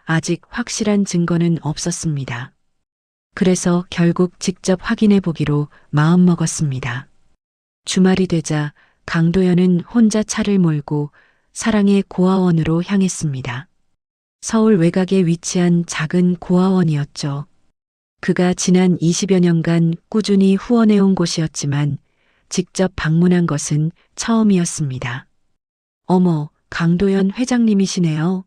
아직 확실한 증거는 없었습니다. 그래서 결국 직접 확인해 보기로 마음먹었습니다. 주말이 되자 강도연은 혼자 차를 몰고 사랑의 고아원으로 향했습니다. 서울 외곽에 위치한 작은 고아원이었죠. 그가 지난 20여 년간 꾸준히 후원해온 곳이었지만 직접 방문한 것은 처음이었습니다. 어머, 강도연 회장님이시네요.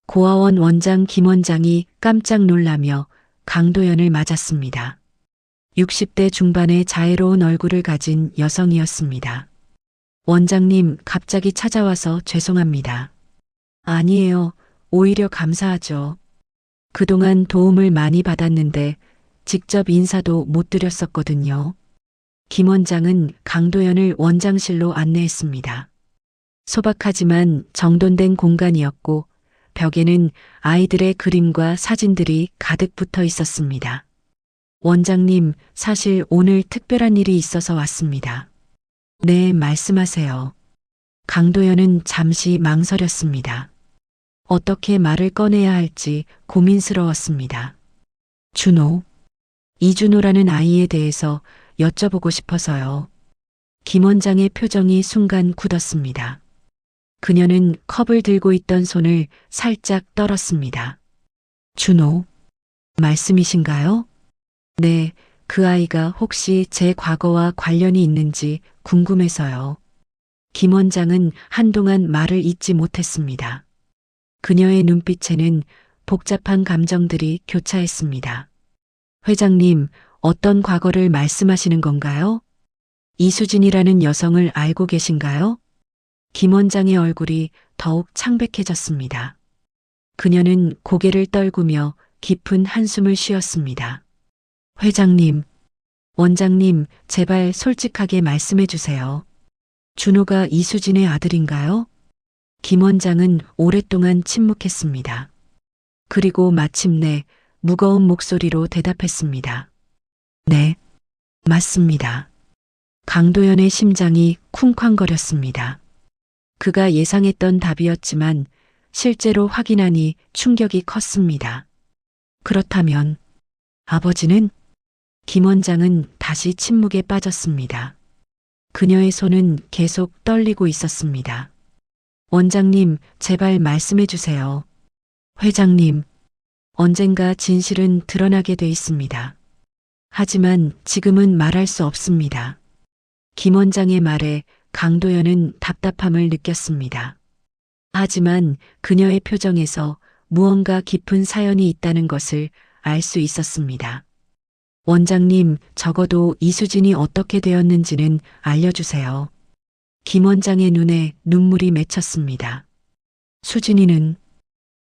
고아원 원장 김 원장이 깜짝 놀라며 강도연을 맞았습니다. 60대 중반의 자애로운 얼굴을 가진 여성이었습니다. 원장님, 갑자기 찾아와서 죄송합니다. 아니에요. 오히려 감사하죠. 그동안 도움을 많이 받았는데 직접 인사도 못 드렸었거든요. 김 원장은 강도연을 원장실로 안내했습니다. 소박하지만 정돈된 공간이었고 벽에는 아이들의 그림과 사진들이 가득 붙어 있었습니다. 원장님, 사실 오늘 특별한 일이 있어서 왔습니다. 네, 말씀하세요. 강도연은 잠시 망설였습니다. 어떻게 말을 꺼내야 할지 고민스러웠습니다. 준호. 이준호라는 아이에 대해서 여쭤보고 싶어서요. 김 원장의 표정이 순간 굳었습니다. 그녀는 컵을 들고 있던 손을 살짝 떨었습니다. 준호. 말씀이신가요? 네, 그 아이가 혹시 제 과거와 관련이 있는지 궁금해서요. 김 원장은 한동안 말을 잇지 못했습니다. 그녀의 눈빛에는 복잡한 감정들이 교차했습니다. 회장님, 어떤 과거를 말씀하시는 건가요? 이수진이라는 여성을 알고 계신가요? 김 원장의 얼굴이 더욱 창백해졌습니다. 그녀는 고개를 떨구며 깊은 한숨을 쉬었습니다. 회장님, 원장님, 제발 솔직하게 말씀해 주세요. 준호가 이수진의 아들인가요? 김 원장은 오랫동안 침묵했습니다. 그리고 마침내 무거운 목소리로 대답했습니다. 네, 맞습니다. 강도연의 심장이 쿵쾅거렸습니다. 그가 예상했던 답이었지만 실제로 확인하니 충격이 컸습니다. 그렇다면 아버지는? 김 원장은 다시 침묵에 빠졌습니다. 그녀의 손은 계속 떨리고 있었습니다. 원장님, 제발 말씀해 주세요. 회장님, 언젠가 진실은 드러나게 돼 있습니다. 하지만 지금은 말할 수 없습니다. 김 원장의 말에 강도연은 답답함을 느꼈습니다. 하지만 그녀의 표정에서 무언가 깊은 사연이 있다는 것을 알 수 있었습니다. 원장님, 적어도 이수진이 어떻게 되었는지는 알려주세요. 김 원장의 눈에 눈물이 맺혔습니다. 수진이는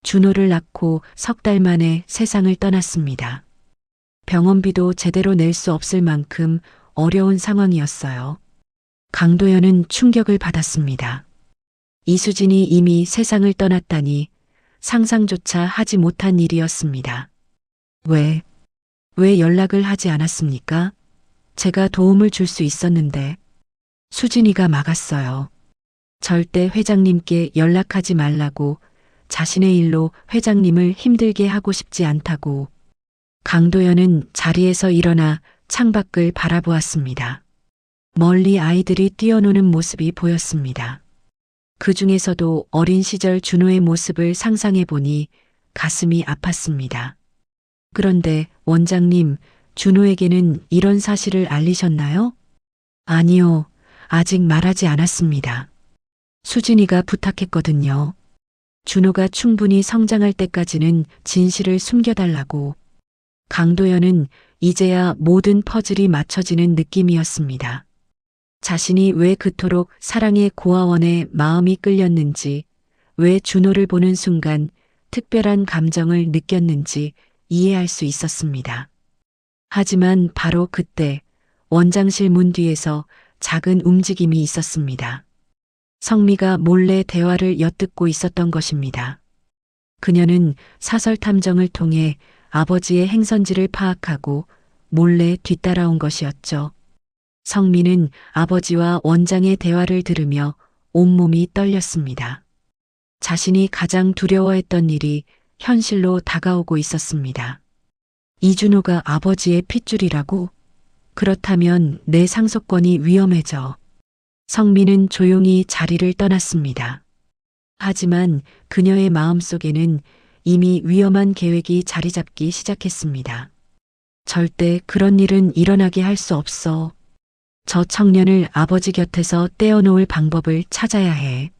준호를 낳고 석 달 만에 세상을 떠났습니다. 병원비도 제대로 낼 수 없을 만큼 어려운 상황이었어요. 강도연은 충격을 받았습니다. 이수진이 이미 세상을 떠났다니 상상조차 하지 못한 일이었습니다. 왜 연락을 하지 않았습니까? 제가 도움을 줄 수 있었는데. 수진이가 막았어요. 절대 회장님께 연락하지 말라고, 자신의 일로 회장님을 힘들게 하고 싶지 않다고. 강도연은 자리에서 일어나 창밖을 바라보았습니다. 멀리 아이들이 뛰어노는 모습이 보였습니다. 그 중에서도 어린 시절 준호의 모습을 상상해 보니 가슴이 아팠습니다. 그런데 원장님, 준호에게는 이런 사실을 알리셨나요? 아니요, 아직 말하지 않았습니다. 수진이가 부탁했거든요. 준호가 충분히 성장할 때까지는 진실을 숨겨달라고. 강도연은 이제야 모든 퍼즐이 맞춰지는 느낌이었습니다. 자신이 왜 그토록 사랑의 고아원에 마음이 끌렸는지, 왜 준호를 보는 순간 특별한 감정을 느꼈는지 이해할 수 있었습니다. 하지만 바로 그때 원장실 문 뒤에서 작은 움직임이 있었습니다. 성미가 몰래 대화를 엿듣고 있었던 것입니다. 그녀는 사설 탐정을 통해 아버지의 행선지를 파악하고 몰래 뒤따라온 것이었죠. 성미는 아버지와 원장의 대화를 들으며 온몸이 떨렸습니다. 자신이 가장 두려워했던 일이 현실로 다가오고 있었습니다. 이준호가 아버지의 핏줄이라고? 그렇다면 내 상속권이 위험해져. 성미는 조용히 자리를 떠났습니다. 하지만 그녀의 마음속에는 이미 위험한 계획이 자리 잡기 시작했습니다. 절대 그런 일은 일어나게 할 수 없어. 저 청년을 아버지 곁에서 떼어놓을 방법을 찾아야 해.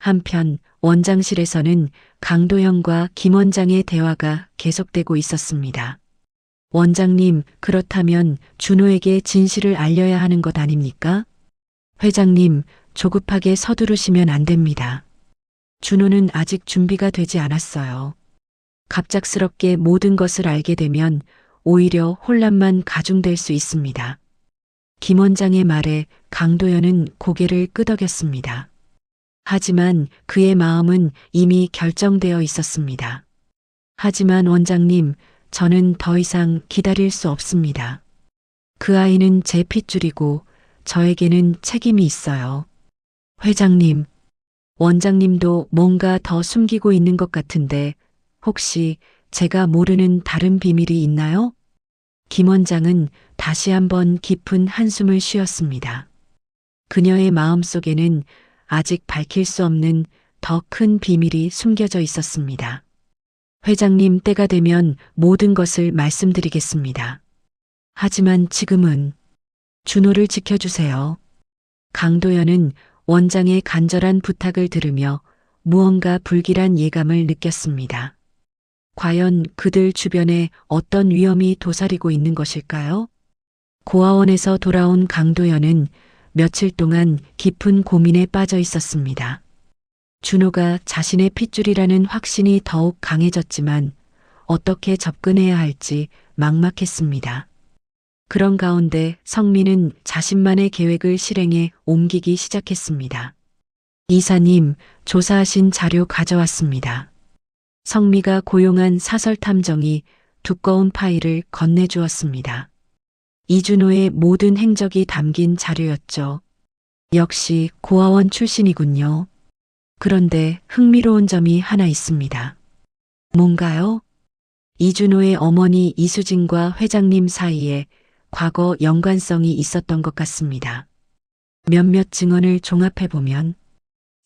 한편 원장실에서는 강도현과 김 원장의 대화가 계속되고 있었습니다. 원장님, 그렇다면 준호에게 진실을 알려야 하는 것 아닙니까? 회장님, 조급하게 서두르시면 안 됩니다. 준호는 아직 준비가 되지 않았어요. 갑작스럽게 모든 것을 알게 되면 오히려 혼란만 가중될 수 있습니다. 김 원장의 말에 강도연은 고개를 끄덕였습니다. 하지만 그의 마음은 이미 결정되어 있었습니다. 하지만 원장님, 저는 더 이상 기다릴 수 없습니다. 그 아이는 제 핏줄이고 저에게는 책임이 있어요. 회장님, 원장님도 뭔가 더 숨기고 있는 것 같은데 혹시 제가 모르는 다른 비밀이 있나요? 김 원장은 다시 한번 깊은 한숨을 쉬었습니다. 그녀의 마음속에는 아직 밝힐 수 없는 더 큰 비밀이 숨겨져 있었습니다. 회장님, 때가 되면 모든 것을 말씀드리겠습니다. 하지만 지금은 준호를 지켜주세요. 강도연은 원장의 간절한 부탁을 들으며 무언가 불길한 예감을 느꼈습니다. 과연 그들 주변에 어떤 위험이 도사리고 있는 것일까요? 고아원에서 돌아온 강도연은 며칠 동안 깊은 고민에 빠져 있었습니다. 준호가 자신의 핏줄이라는 확신이 더욱 강해졌지만 어떻게 접근해야 할지 막막했습니다. 그런 가운데 성미는 자신만의 계획을 실행에 옮기기 시작했습니다. 이사님, 조사하신 자료 가져왔습니다. 성미가 고용한 사설 탐정이 두꺼운 파일을 건네주었습니다. 이준호의 모든 행적이 담긴 자료였죠. 역시 고아원 출신이군요. 그런데 흥미로운 점이 하나 있습니다. 뭔가요? 이준호의 어머니 이수진과 회장님 사이에 과거 연관성이 있었던 것 같습니다. 몇몇 증언을 종합해보면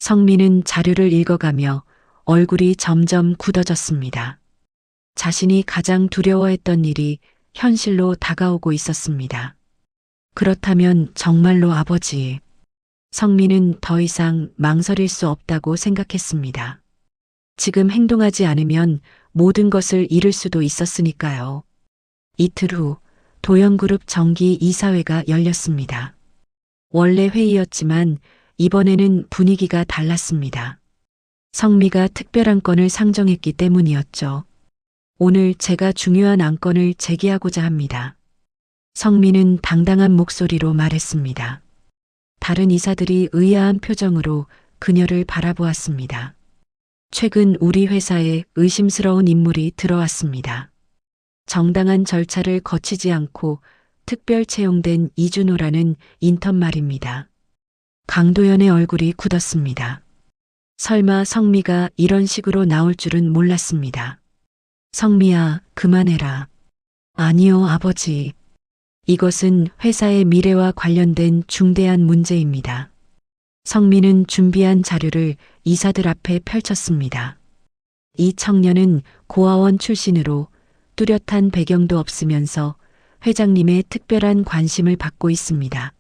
성민은 자료를 읽어가며 얼굴이 점점 굳어졌습니다. 자신이 가장 두려워했던 일이 현실로 다가오고 있었습니다. 그렇다면 정말로 아버지. 성민은 더 이상 망설일 수 없다고 생각했습니다. 지금 행동하지 않으면 모든 것을 잃을 수도 있었으니까요. 이틀 후 도연그룹 정기 이사회가 열렸습니다. 원래 회의였지만 이번에는 분위기가 달랐습니다. 성미가 특별한 건을 상정했기 때문이었죠. 오늘 제가 중요한 안건을 제기하고자 합니다. 성미는 당당한 목소리로 말했습니다. 다른 이사들이 의아한 표정으로 그녀를 바라보았습니다. 최근 우리 회사에 의심스러운 인물이 들어왔습니다. 정당한 절차를 거치지 않고 특별 채용된 이준호라는 인턴 말입니다. 강도연의 얼굴이 굳었습니다. 설마 성미가 이런 식으로 나올 줄은 몰랐습니다. 성미야, 그만해라. 아니요, 아버지. 이것은 회사의 미래와 관련된 중대한 문제입니다. 성민은 준비한 자료를 이사들 앞에 펼쳤습니다. 이 청년은 고아원 출신으로 뚜렷한 배경도 없으면서 회장님의 특별한 관심을 받고 있습니다.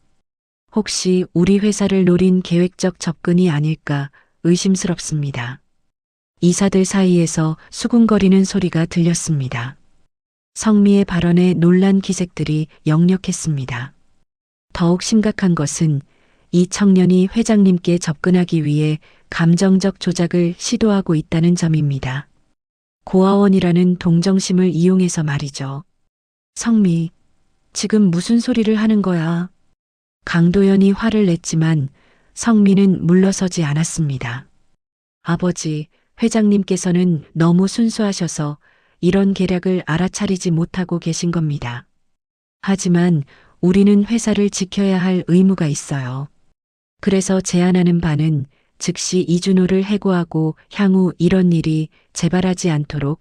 혹시 우리 회사를 노린 계획적 접근이 아닐까 의심스럽습니다. 이사들 사이에서 수군거리는 소리가 들렸습니다. 성미의 발언에 놀란 기색들이 역력했습니다. 더욱 심각한 것은 이 청년이 회장님께 접근하기 위해 감정적 조작을 시도하고 있다는 점입니다. 고아원이라는 동정심을 이용해서 말이죠. 성미, 지금 무슨 소리를 하는 거야? 강도연이 화를 냈지만 성미는 물러서지 않았습니다. 아버지, 회장님께서는 너무 순수하셔서 이런 계략을 알아차리지 못하고 계신 겁니다. 하지만 우리는 회사를 지켜야 할 의무가 있어요. 그래서 제안하는 바는 즉시 이준호를 해고하고 향후 이런 일이 재발하지 않도록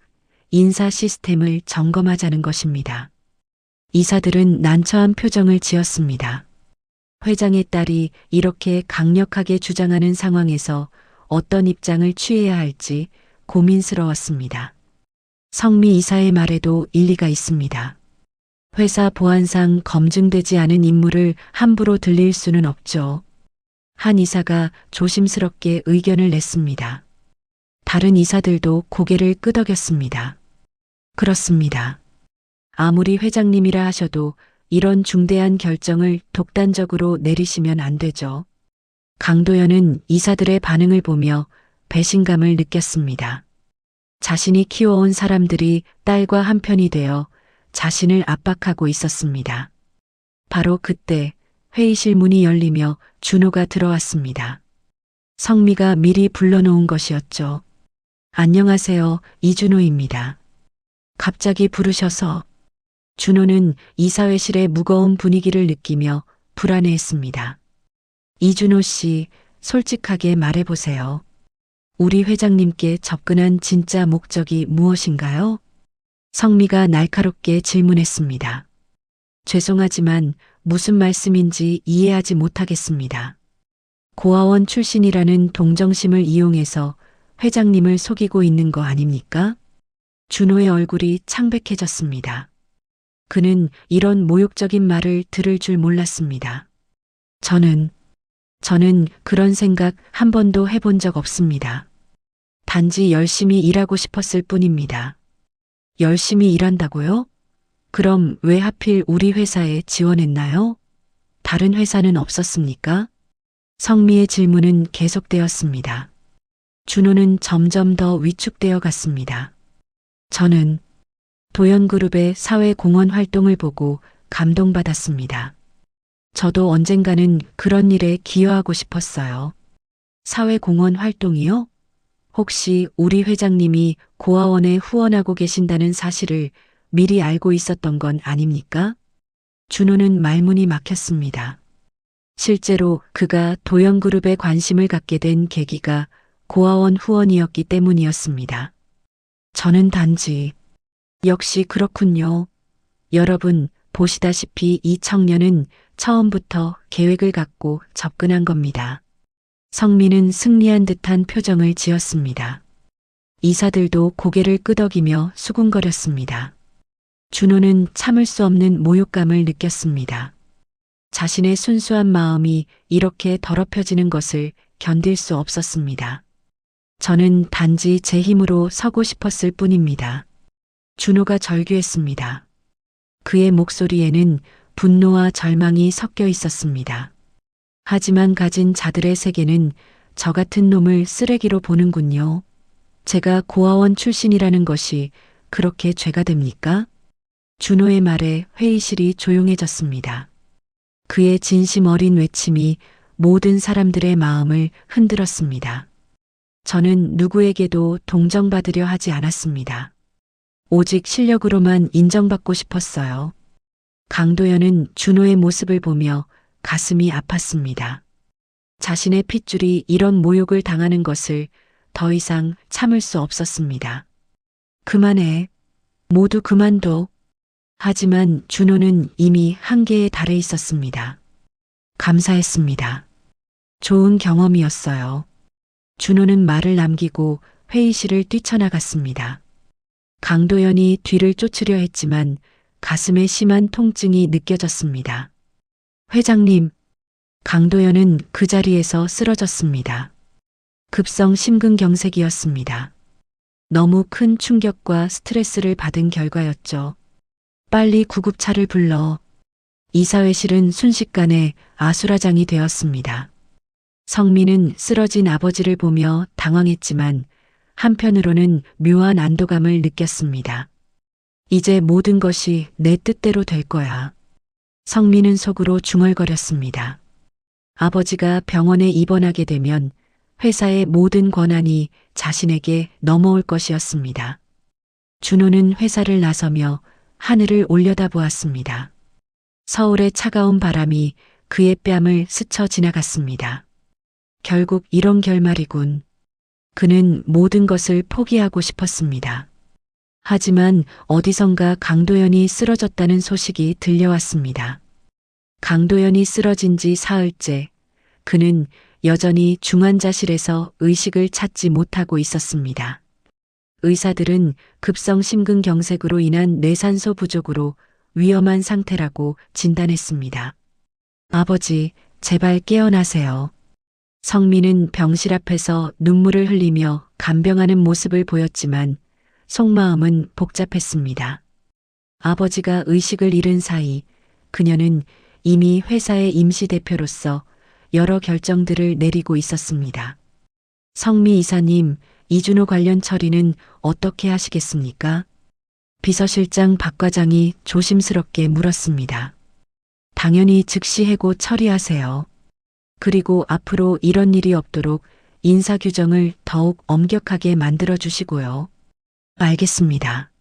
인사 시스템을 점검하자는 것입니다. 이사들은 난처한 표정을 지었습니다. 회장의 딸이 이렇게 강력하게 주장하는 상황에서 어떤 입장을 취해야 할지 고민스러웠습니다. 성미 이사의 말에도 일리가 있습니다. 회사 보안상 검증되지 않은 인물을 함부로 들릴 수는 없죠. 한 이사가 조심스럽게 의견을 냈습니다. 다른 이사들도 고개를 끄덕였습니다. 그렇습니다. 아무리 회장님이라 하셔도 이런 중대한 결정을 독단적으로 내리시면 안 되죠. 강도연은 이사들의 반응을 보며 배신감을 느꼈습니다. 자신이 키워온 사람들이 딸과 한편이 되어 자신을 압박하고 있었습니다. 바로 그때 회의실 문이 열리며 준호가 들어왔습니다. 성미가 미리 불러놓은 것이었죠. 안녕하세요, 이준호입니다. 갑자기 부르셔서 준호는 이사회실의 무거운 분위기를 느끼며 불안해했습니다. 이준호 씨, 솔직하게 말해보세요. 우리 회장님께 접근한 진짜 목적이 무엇인가요? 성미가 날카롭게 질문했습니다. 죄송하지만 무슨 말씀인지 이해하지 못하겠습니다. 고아원 출신이라는 동정심을 이용해서 회장님을 속이고 있는 거 아닙니까? 준호의 얼굴이 창백해졌습니다. 그는 이런 모욕적인 말을 들을 줄 몰랐습니다. 저는 그런 생각 한 번도 해본 적 없습니다. 단지 열심히 일하고 싶었을 뿐입니다. 열심히 일한다고요? 그럼 왜 하필 우리 회사에 지원했나요? 다른 회사는 없었습니까? 성미의 질문은 계속되었습니다. 준호는 점점 더 위축되어 갔습니다. 저는 도연그룹의 사회공헌 활동을 보고 감동받았습니다. 저도 언젠가는 그런 일에 기여하고 싶었어요. 사회공헌 활동이요? 혹시 우리 회장님이 고아원에 후원하고 계신다는 사실을 미리 알고 있었던 건 아닙니까? 준호는 말문이 막혔습니다. 실제로 그가 도연그룹에 관심을 갖게 된 계기가 고아원 후원이었기 때문이었습니다. 저는 단지 역시 그렇군요. 여러분 보시다시피 이 청년은 처음부터 계획을 갖고 접근한 겁니다. 성민은 승리한 듯한 표정을 지었습니다. 이사들도 고개를 끄덕이며 수군거렸습니다. 준호는 참을 수 없는 모욕감을 느꼈습니다. 자신의 순수한 마음이 이렇게 더럽혀지는 것을 견딜 수 없었습니다. 저는 단지 제 힘으로 서고 싶었을 뿐입니다. 준호가 절규했습니다. 그의 목소리에는 분노와 절망이 섞여 있었습니다. 하지만 가진 자들의 세계는 저 같은 놈을 쓰레기로 보는군요. 제가 고아원 출신이라는 것이 그렇게 죄가 됩니까? 준호의 말에 회의실이 조용해졌습니다. 그의 진심 어린 외침이 모든 사람들의 마음을 흔들었습니다. 저는 누구에게도 동정받으려 하지 않았습니다. 오직 실력으로만 인정받고 싶었어요. 강도연은 준호의 모습을 보며 가슴이 아팠습니다. 자신의 핏줄이 이런 모욕을 당하는 것을 더 이상 참을 수 없었습니다. 그만해. 모두 그만둬. 하지만 준호는 이미 한계에 달해 있었습니다. 감사했습니다. 좋은 경험이었어요. 준호는 말을 남기고 회의실을 뛰쳐나갔습니다. 강도연이 뒤를 쫓으려 했지만 가슴에 심한 통증이 느껴졌습니다. 회장님, 강도연은 그 자리에서 쓰러졌습니다. 급성 심근경색이었습니다. 너무 큰 충격과 스트레스를 받은 결과였죠. 빨리 구급차를 불러. 이사회실은 순식간에 아수라장이 되었습니다. 성민은 쓰러진 아버지를 보며 당황했지만 한편으로는 묘한 안도감을 느꼈습니다. 이제 모든 것이 내 뜻대로 될 거야. 성민은 속으로 중얼거렸습니다. 아버지가 병원에 입원하게 되면 회사의 모든 권한이 자신에게 넘어올 것이었습니다. 준호는 회사를 나서며 하늘을 올려다보았습니다. 서울의 차가운 바람이 그의 뺨을 스쳐 지나갔습니다. 결국 이런 결말이군. 그는 모든 것을 포기하고 싶었습니다. 하지만 어디선가 강도연이 쓰러졌다는 소식이 들려왔습니다. 강도연이 쓰러진 지 사흘째, 그는 여전히 중환자실에서 의식을 찾지 못하고 있었습니다. 의사들은 급성 심근경색으로 인한 뇌산소 부족으로 위험한 상태라고 진단했습니다. 아버지, 제발 깨어나세요. 성민은 병실 앞에서 눈물을 흘리며 간병하는 모습을 보였지만 속마음은 복잡했습니다. 아버지가 의식을 잃은 사이 그녀는 이미 회사의 임시대표로서 여러 결정들을 내리고 있었습니다. 성미 이사님, 이준호 관련 처리는 어떻게 하시겠습니까? 비서실장 박 과장이 조심스럽게 물었습니다. 당연히 즉시 해고 처리하세요. 그리고 앞으로 이런 일이 없도록 인사 규정을 더욱 엄격하게 만들어 주시고요. 알겠습니다.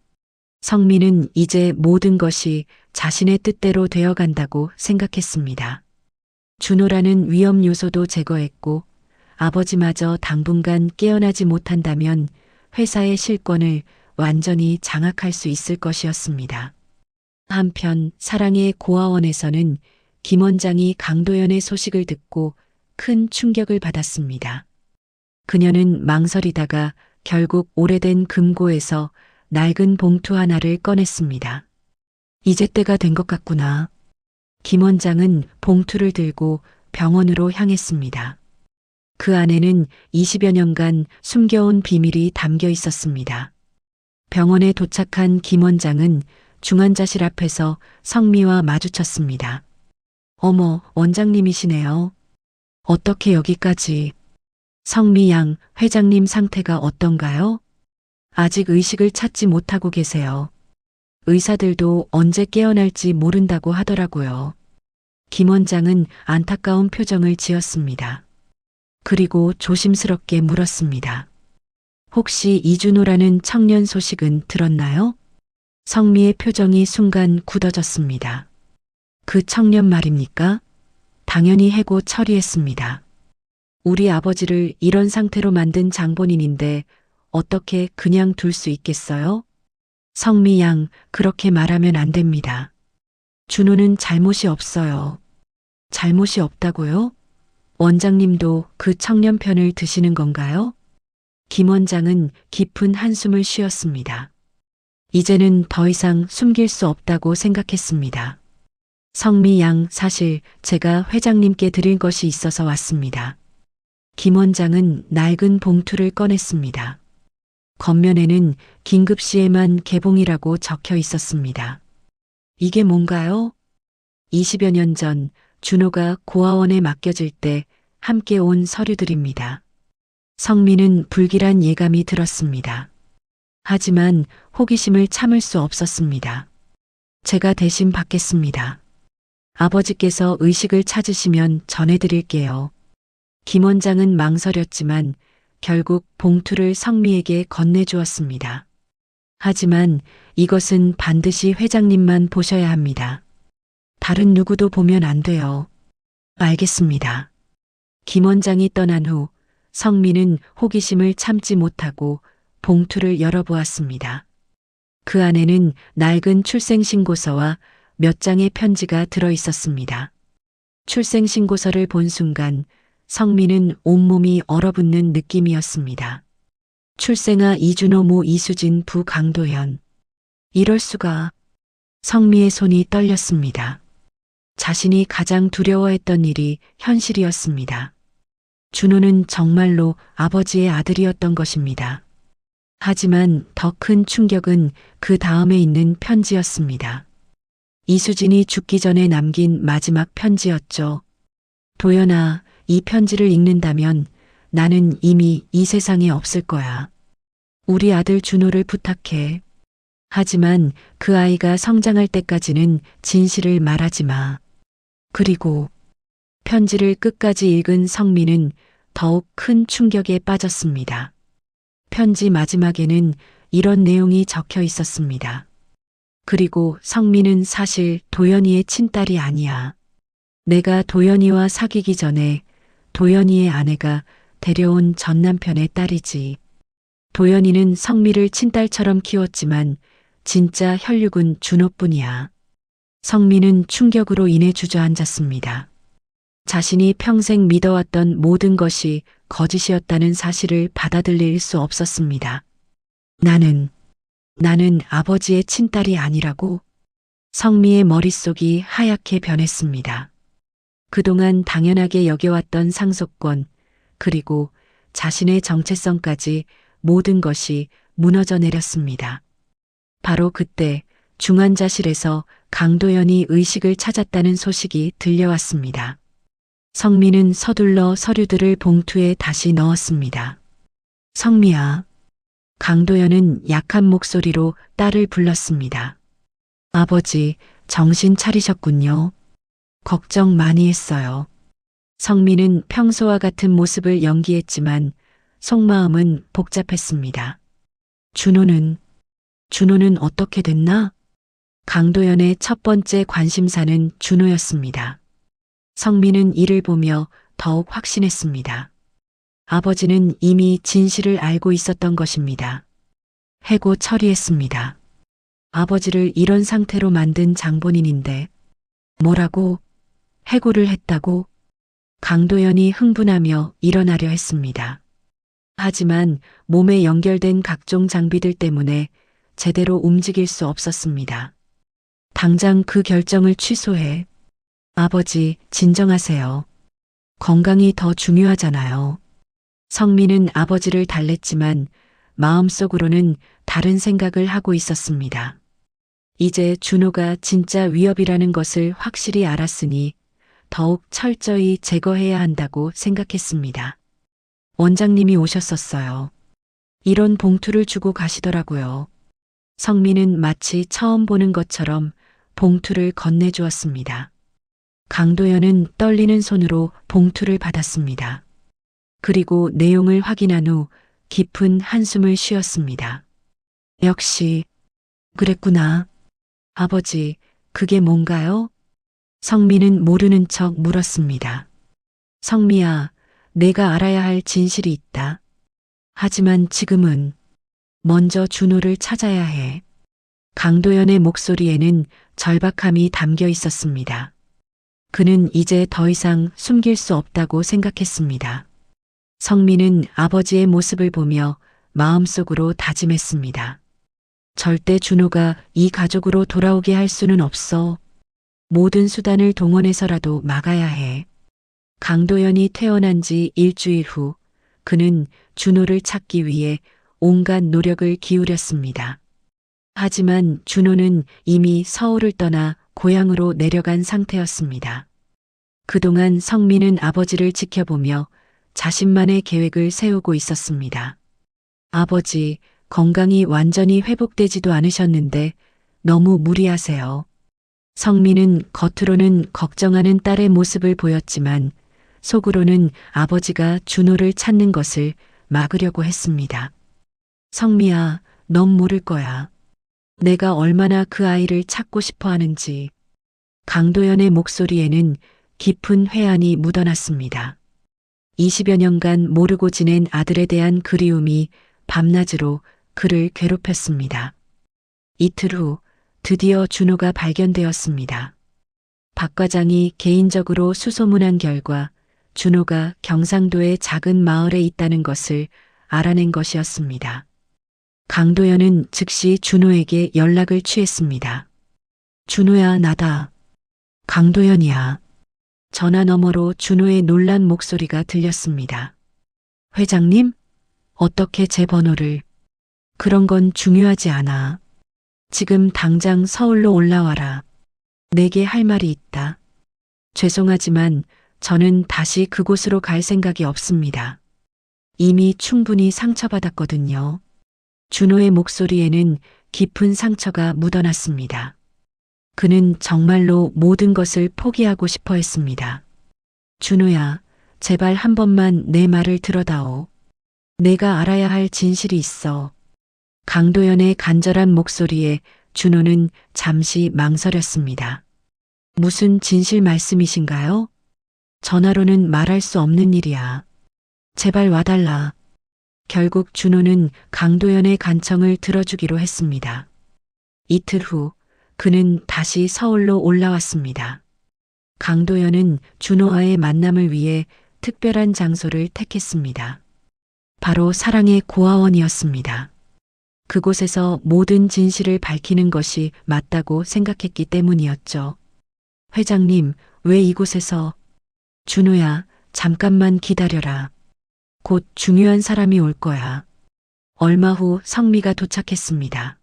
성민은 이제 모든 것이 자신의 뜻대로 되어간다고 생각했습니다. 준호라는 위험 요소도 제거했고 아버지마저 당분간 깨어나지 못한다면 회사의 실권을 완전히 장악할 수 있을 것이었습니다. 한편 사랑의 고아원에서는 김 원장이 강도연의 소식을 듣고 큰 충격을 받았습니다. 그녀는 망설이다가 결국 오래된 금고에서 낡은 봉투 하나를 꺼냈습니다. 이제 때가 된 것 같구나. 김 원장은 봉투를 들고 병원으로 향했습니다. 그 안에는 20여 년간 숨겨온 비밀이 담겨 있었습니다. 병원에 도착한 김 원장은 중환자실 앞에서 성미와 마주쳤습니다. 어머, 원장님이시네요. 어떻게 여기까지? 성미 양, 회장님 상태가 어떤가요? 아직 의식을 찾지 못하고 계세요. 의사들도 언제 깨어날지 모른다고 하더라고요. 김 원장은 안타까운 표정을 지었습니다. 그리고 조심스럽게 물었습니다. 혹시 이준호라는 청년 소식은 들었나요? 성미의 표정이 순간 굳어졌습니다. 그 청년 말입니까? 당연히 해고 처리했습니다. 우리 아버지를 이런 상태로 만든 장본인인데 어떻게 그냥 둘 수 있겠어요? 성미 양, 그렇게 말하면 안 됩니다. 준호는 잘못이 없어요. 잘못이 없다고요? 원장님도 그 청년 편을 드시는 건가요? 김 원장은 깊은 한숨을 쉬었습니다. 이제는 더 이상 숨길 수 없다고 생각했습니다. 성미 양, 사실 제가 회장님께 드릴 것이 있어서 왔습니다. 김 원장은 낡은 봉투를 꺼냈습니다. 겉면에는 긴급시에만 개봉이라고 적혀 있었습니다. 이게 뭔가요? 20여 년 전 준호가 고아원에 맡겨질 때 함께 온 서류들입니다. 성민은 불길한 예감이 들었습니다. 하지만 호기심을 참을 수 없었습니다. 제가 대신 받겠습니다. 아버지께서 의식을 찾으시면 전해드릴게요. 김 원장은 망설였지만 결국 봉투를 성미에게 건네주었습니다. 하지만 이것은 반드시 회장님만 보셔야 합니다. 다른 누구도 보면 안 돼요. 알겠습니다. 김 원장이 떠난 후 성민은 호기심을 참지 못하고 봉투를 열어보았습니다. 그 안에는 낡은 출생신고서와 몇 장의 편지가 들어 있었습니다. 출생신고서를 본 순간 성민은 온몸이 얼어붙는 느낌이었습니다. 출생아 이준호 모 이수진 부 강도현. 이럴 수가. 성미의 손이 떨렸습니다. 자신이 가장 두려워했던 일이 현실이었습니다. 준호는 정말로 아버지의 아들이었던 것입니다. 하지만 더 큰 충격은 그 다음에 있는 편지였습니다. 이수진이 죽기 전에 남긴 마지막 편지였죠. 도연아, 이 편지를 읽는다면 나는 이미 이 세상에 없을 거야. 우리 아들 준호를 부탁해. 하지만 그 아이가 성장할 때까지는 진실을 말하지 마. 그리고 편지를 끝까지 읽은 성민은 더욱 큰 충격에 빠졌습니다. 편지 마지막에는 이런 내용이 적혀 있었습니다. 그리고 성민은 사실 도연이의 친딸이 아니야. 내가 도연이와 사귀기 전에 도연이의 아내가 데려온 전 남편의 딸이지. 도연이는 성미를 친딸처럼 키웠지만 진짜 혈육은 준호뿐이야. 성민은 충격으로 인해 주저앉았습니다. 자신이 평생 믿어왔던 모든 것이 거짓이었다는 사실을 받아들일 수 없었습니다. 나는 아버지의 친딸이 아니라고. 성미의 머릿속이 하얗게 변했습니다. 그동안 당연하게 여겨왔던 상속권, 그리고 자신의 정체성까지 모든 것이 무너져 내렸습니다. 바로 그때 중환자실에서 강도연이 의식을 찾았다는 소식이 들려왔습니다. 성민은 서둘러 서류들을 봉투에 다시 넣었습니다. 성미야. 강도연은 약한 목소리로 딸을 불렀습니다. 아버지, 정신 차리셨군요. 걱정 많이 했어요. 성민은 평소와 같은 모습을 연기했지만 속마음은 복잡했습니다. 준호는 어떻게 됐나? 강도연의 첫 번째 관심사는 준호였습니다. 성민은 이를 보며 더욱 확신했습니다. 아버지는 이미 진실을 알고 있었던 것입니다. 해고 처리했습니다. 아버지를 이런 상태로 만든 장본인인데 뭐라고? 해고를 했다고? 강도연이 흥분하며 일어나려 했습니다. 하지만 몸에 연결된 각종 장비들 때문에 제대로 움직일 수 없었습니다. 당장 그 결정을 취소해. 아버지, 진정하세요. 건강이 더 중요하잖아요. 성민은 아버지를 달랬지만 마음속으로는 다른 생각을 하고 있었습니다. 이제 준호가 진짜 위협이라는 것을 확실히 알았으니 더욱 철저히 제거해야 한다고 생각했습니다. 원장님이 오셨었어요. 이런 봉투를 주고 가시더라고요. 성민은 마치 처음 보는 것처럼 봉투를 건네주었습니다. 강도연은 떨리는 손으로 봉투를 받았습니다. 그리고 내용을 확인한 후 깊은 한숨을 쉬었습니다. 역시 그랬구나. 아버지, 그게 뭔가요? 성민은 모르는 척 물었습니다. 성미야, 내가 알아야 할 진실이 있다. 하지만 지금은 먼저 준호를 찾아야 해. 강도연의 목소리에는 절박함이 담겨 있었습니다. 그는 이제 더 이상 숨길 수 없다고 생각했습니다. 성민은 아버지의 모습을 보며 마음속으로 다짐했습니다. 절대 준호가 이 가족으로 돌아오게 할 수는 없어. 모든 수단을 동원해서라도 막아야 해. 강도연이 퇴원한 지 일주일 후 그는 준호를 찾기 위해 온갖 노력을 기울였습니다. 하지만 준호는 이미 서울을 떠나 고향으로 내려간 상태였습니다. 그동안 성민은 아버지를 지켜보며 자신만의 계획을 세우고 있었습니다. 아버지, 건강이 완전히 회복되지도 않으셨는데 너무 무리하세요. 성민은 겉으로는 걱정하는 딸의 모습을 보였지만 속으로는 아버지가 준호를 찾는 것을 막으려고 했습니다. 성미야, 넌 모를 거야. 내가 얼마나 그 아이를 찾고 싶어 하는지. 강도연의 목소리에는 깊은 회한이 묻어났습니다. 20여 년간 모르고 지낸 아들에 대한 그리움이 밤낮으로 그를 괴롭혔습니다. 이틀 후 드디어 준호가 발견되었습니다. 박 과장이 개인적으로 수소문한 결과 준호가 경상도의 작은 마을에 있다는 것을 알아낸 것이었습니다. 강도연은 즉시 준호에게 연락을 취했습니다. 준호야, 나다. 강도연이야. 전화 너머로 준호의 놀란 목소리가 들렸습니다. 회장님? 어떻게 제 번호를? 그런 건 중요하지 않아. 지금 당장 서울로 올라와라. 내게 할 말이 있다. 죄송하지만 저는 다시 그곳으로 갈 생각이 없습니다. 이미 충분히 상처받았거든요. 준호의 목소리에는 깊은 상처가 묻어났습니다. 그는 정말로 모든 것을 포기하고 싶어 했습니다. 준호야, 제발 한 번만 내 말을 들어다오. 내가 알아야 할 진실이 있어. 강도연의 간절한 목소리에 준호는 잠시 망설였습니다. 무슨 진실 말씀이신가요? 전화로는 말할 수 없는 일이야. 제발 와달라. 결국 준호는 강도연의 간청을 들어주기로 했습니다. 이틀 후 그는 다시 서울로 올라왔습니다. 강도연은 준호와의 만남을 위해 특별한 장소를 택했습니다. 바로 사랑의 고아원이었습니다. 그곳에서 모든 진실을 밝히는 것이 맞다고 생각했기 때문이었죠. 회장님, 왜 이곳에서? 준호야, 잠깐만 기다려라. 곧 중요한 사람이 올 거야. 얼마 후 성미가 도착했습니다.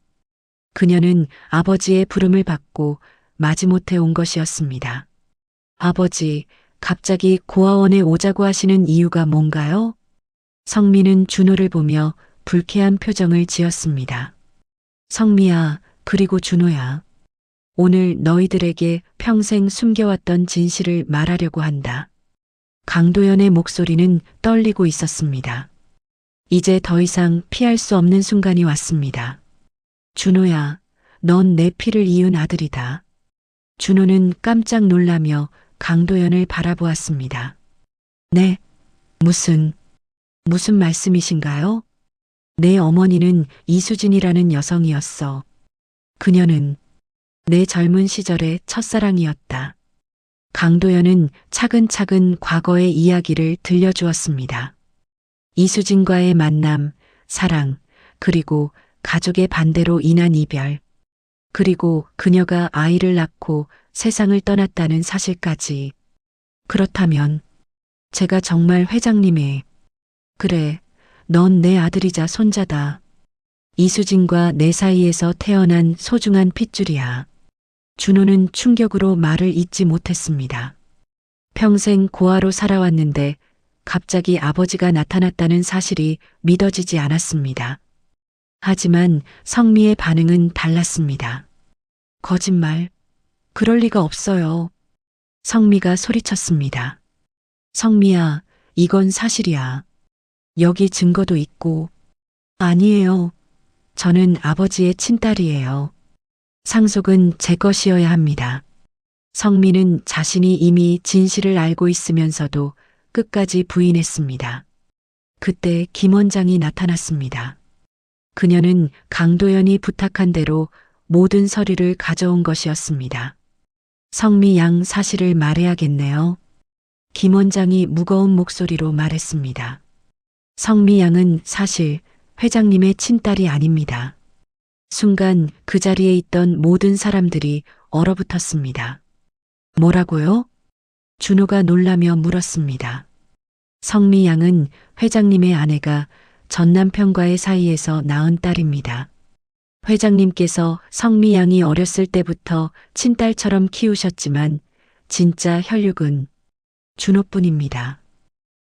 그녀는 아버지의 부름을 받고 마지못해 온 것이었습니다. 아버지, 갑자기 고아원에 오자고 하시는 이유가 뭔가요? 성미는 준호를 보며 불쾌한 표정을 지었습니다. 성미야, 그리고 준호야. 오늘 너희들에게 평생 숨겨왔던 진실을 말하려고 한다. 강도연의 목소리는 떨리고 있었습니다. 이제 더 이상 피할 수 없는 순간이 왔습니다. 준호야, 넌 내 피를 이은 아들이다. 준호는 깜짝 놀라며 강도연을 바라보았습니다. 네, 무슨 말씀이신가요? 내 어머니는 이수진이라는 여성이었어. 그녀는 내 젊은 시절의 첫사랑이었다. 강도연은 차근차근 과거의 이야기를 들려주었습니다. 이수진과의 만남, 사랑, 그리고 가족의 반대로 인한 이별, 그리고 그녀가 아이를 낳고 세상을 떠났다는 사실까지. 그렇다면 제가 정말 회장님의, 그래, 넌 내 아들이자 손자다. 이수진과 내 사이에서 태어난 소중한 핏줄이야. 준호는 충격으로 말을 잇지 못했습니다. 평생 고아로 살아왔는데 갑자기 아버지가 나타났다는 사실이 믿어지지 않았습니다. 하지만 성미의 반응은 달랐습니다. 거짓말. 그럴 리가 없어요. 성미가 소리쳤습니다. 성미야, 이건 사실이야. 여기 증거도 있고. 아니에요. 저는 아버지의 친딸이에요. 상속은 제 것이어야 합니다. 성미는 자신이 이미 진실을 알고 있으면서도 끝까지 부인했습니다. 그때 김 원장이 나타났습니다. 그녀는 강도연이 부탁한 대로 모든 서류를 가져온 것이었습니다. 성미 양 사실을 말해야겠네요. 김 원장이 무거운 목소리로 말했습니다. 성미 양은 사실 회장님의 친딸이 아닙니다. 순간 그 자리에 있던 모든 사람들이 얼어붙었습니다. 뭐라고요? 준호가 놀라며 물었습니다. 성미 양은 회장님의 아내가 전 남편과의 사이에서 낳은 딸입니다. 회장님께서 성미 양이 어렸을 때부터 친딸처럼 키우셨지만 진짜 혈육은 준호뿐입니다.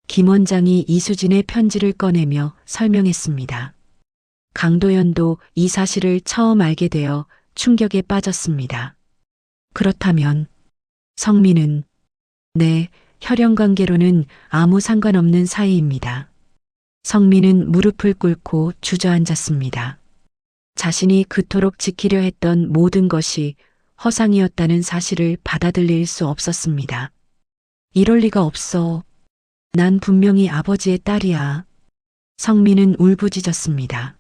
김 원장이 이수진의 편지를 꺼내며 설명했습니다. 강도연도 이 사실을 처음 알게 되어 충격에 빠졌습니다. 그렇다면 성미는 네, 혈연관계로는 아무 상관없는 사이입니다. 성미는 무릎을 꿇고 주저앉았습니다. 자신이 그토록 지키려 했던 모든 것이 허상이었다는 사실을 받아들일 수 없었습니다. 이럴 리가 없어. 난 분명히 아버지의 딸이야. 성미는 울부짖었습니다.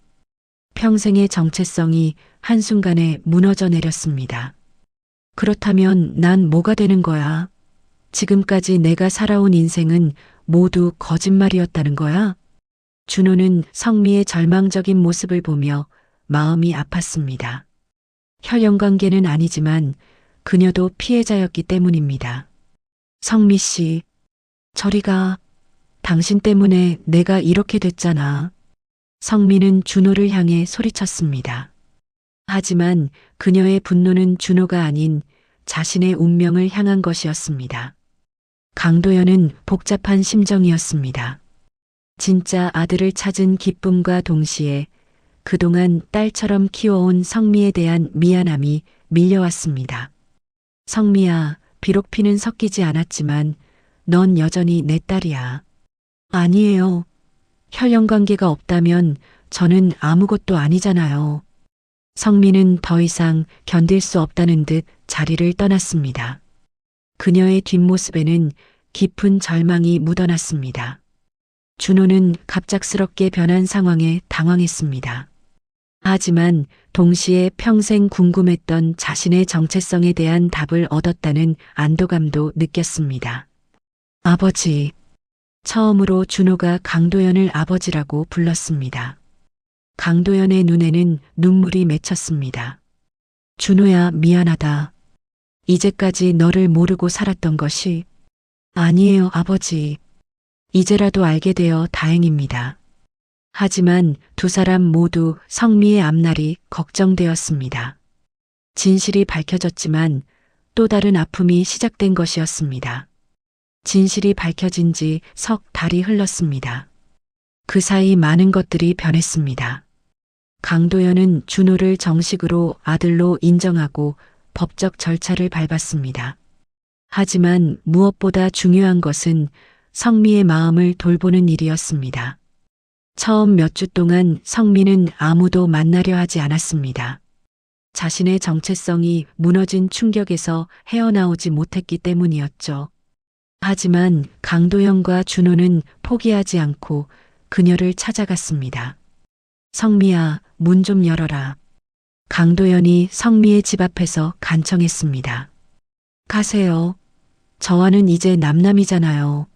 평생의 정체성이 한순간에 무너져 내렸습니다. 그렇다면 난 뭐가 되는 거야? 지금까지 내가 살아온 인생은 모두 거짓말이었다는 거야? 준호는 성미의 절망적인 모습을 보며 마음이 아팠습니다. 혈연 관계는 아니지만 그녀도 피해자였기 때문입니다. 성미 씨, 저리 가. 당신 때문에 내가 이렇게 됐잖아. 성미는 준호를 향해 소리쳤습니다. 하지만 그녀의 분노는 준호가 아닌 자신의 운명을 향한 것이었습니다. 강도연은 복잡한 심정이었습니다. 진짜 아들을 찾은 기쁨과 동시에 그동안 딸처럼 키워온 성미에 대한 미안함이 밀려왔습니다. 성미야, 비록 피는 섞이지 않았지만 넌 여전히 내 딸이야. 아니에요. 혈연 관계가 없다면 저는 아무것도 아니잖아요. 성미는 더 이상 견딜 수 없다는 듯 자리를 떠났습니다. 그녀의 뒷모습에는 깊은 절망이 묻어났습니다. 준호는 갑작스럽게 변한 상황에 당황했습니다. 하지만 동시에 평생 궁금했던 자신의 정체성에 대한 답을 얻었다는 안도감도 느꼈습니다. 아버지. 처음으로 준호가 강도연을 아버지라고 불렀습니다. 강도연의 눈에는 눈물이 맺혔습니다. 준호야, 미안하다. 이제까지 너를 모르고 살았던 것이 아니에요, 아버지. 이제라도 알게 되어 다행입니다. 하지만 두 사람 모두 성미의 앞날이 걱정되었습니다. 진실이 밝혀졌지만 또 다른 아픔이 시작된 것이었습니다. 진실이 밝혀진 지 석 달이 흘렀습니다. 그 사이 많은 것들이 변했습니다. 강도연은 준호를 정식으로 아들로 인정하고 법적 절차를 밟았습니다. 하지만 무엇보다 중요한 것은 성미의 마음을 돌보는 일이었습니다. 처음 몇 주 동안 성미는 아무도 만나려 하지 않았습니다. 자신의 정체성이 무너진 충격에서 헤어나오지 못했기 때문이었죠. 하지만 강도연과 준호는 포기하지 않고 그녀를 찾아갔습니다. 성미야, 문 좀 열어라. 강도연이 성미의 집 앞에서 간청했습니다. 가세요. 저와는 이제 남남이잖아요.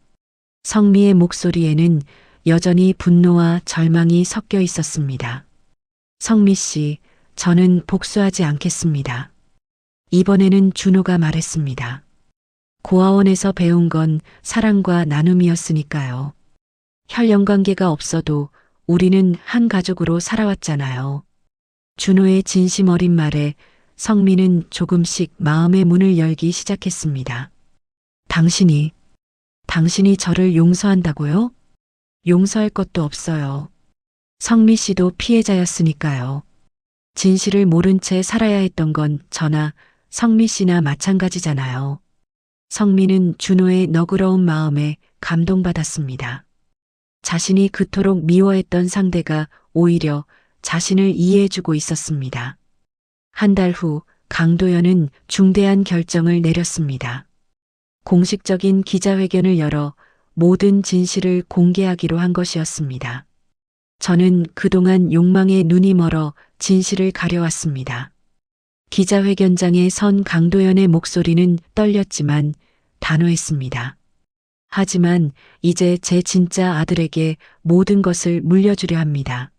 성미의 목소리에는 여전히 분노와 절망이 섞여 있었습니다. 성미 씨, 저는 복수하지 않겠습니다. 이번에는 준호가 말했습니다. 고아원에서 배운 건 사랑과 나눔이었으니까요. 혈연 관계가 없어도 우리는 한 가족으로 살아왔잖아요. 준호의 진심 어린 말에 성미는 조금씩 마음의 문을 열기 시작했습니다. 당신이 저를 용서한다고요? 용서할 것도 없어요. 성미 씨도 피해자였으니까요. 진실을 모른 채 살아야 했던 건 저나 성미 씨나 마찬가지잖아요. 성미는 준호의 너그러운 마음에 감동받았습니다. 자신이 그토록 미워했던 상대가 오히려 자신을 이해해주고 있었습니다. 한 달 후 강도연은 중대한 결정을 내렸습니다. 공식적인 기자회견을 열어 모든 진실을 공개하기로 한 것이었습니다. 저는 그동안 욕망에 눈이 멀어 진실을 가려왔습니다. 기자회견장에 선 강도연의 목소리는 떨렸지만 단호했습니다. 하지만 이제 제 진짜 아들에게 모든 것을 물려주려 합니다.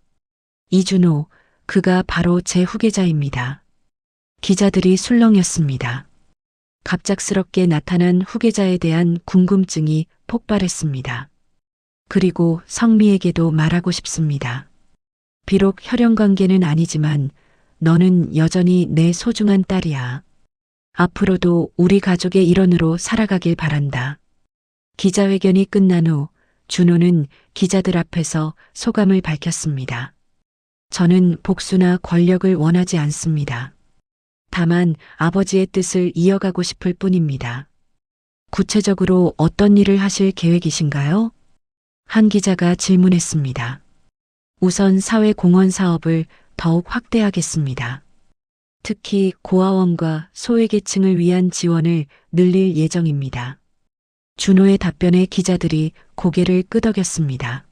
이준호, 그가 바로 제 후계자입니다. 기자들이 술렁였습니다. 갑작스럽게 나타난 후계자에 대한 궁금증이 폭발했습니다. 그리고 성미에게도 말하고 싶습니다. 비록 혈연 관계는 아니지만 너는 여전히 내 소중한 딸이야. 앞으로도 우리 가족의 일원으로 살아가길 바란다. 기자회견이 끝난 후 준호는 기자들 앞에서 소감을 밝혔습니다. 저는 복수나 권력을 원하지 않습니다. 다만 아버지의 뜻을 이어가고 싶을 뿐입니다. 구체적으로 어떤 일을 하실 계획이신가요? 한 기자가 질문했습니다. 우선 사회공헌 사업을 더욱 확대하겠습니다. 특히 고아원과 소외계층을 위한 지원을 늘릴 예정입니다. 준호의 답변에 기자들이 고개를 끄덕였습니다.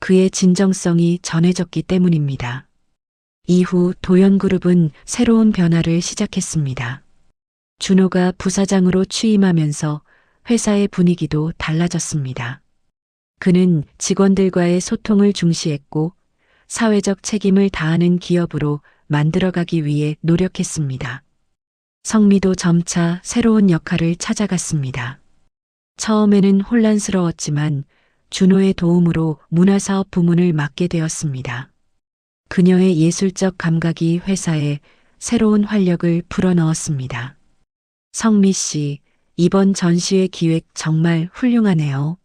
그의 진정성이 전해졌기 때문입니다. 이후 도연그룹은 새로운 변화를 시작했습니다. 준호가 부사장으로 취임하면서 회사의 분위기도 달라졌습니다. 그는 직원들과의 소통을 중시했고 사회적 책임을 다하는 기업으로 만들어가기 위해 노력했습니다. 성미도 점차 새로운 역할을 찾아갔습니다. 처음에는 혼란스러웠지만 준호의 도움으로 문화사업 부문을 맡게 되었습니다. 그녀의 예술적 감각이 회사에 새로운 활력을 불어넣었습니다. 성미 씨, 이번 전시회 기획 정말 훌륭하네요.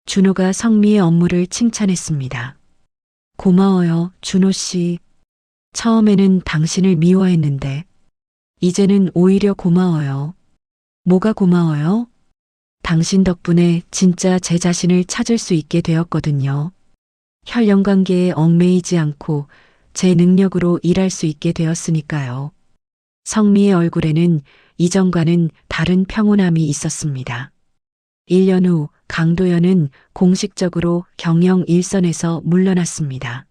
준호가 성미의 업무를 칭찬했습니다. 고마워요, 준호 씨. 처음에는 당신을 미워했는데, 이제는 오히려 고마워요. 뭐가 고마워요? 당신 덕분에 진짜 제 자신을 찾을 수 있게 되었거든요. 혈연 관계에 얽매이지 않고 제 능력으로 일할 수 있게 되었으니까요. 성미의 얼굴에는 이전과는 다른 평온함이 있었습니다. 1년 후 강도연은 공식적으로 경영 일선에서 물러났습니다.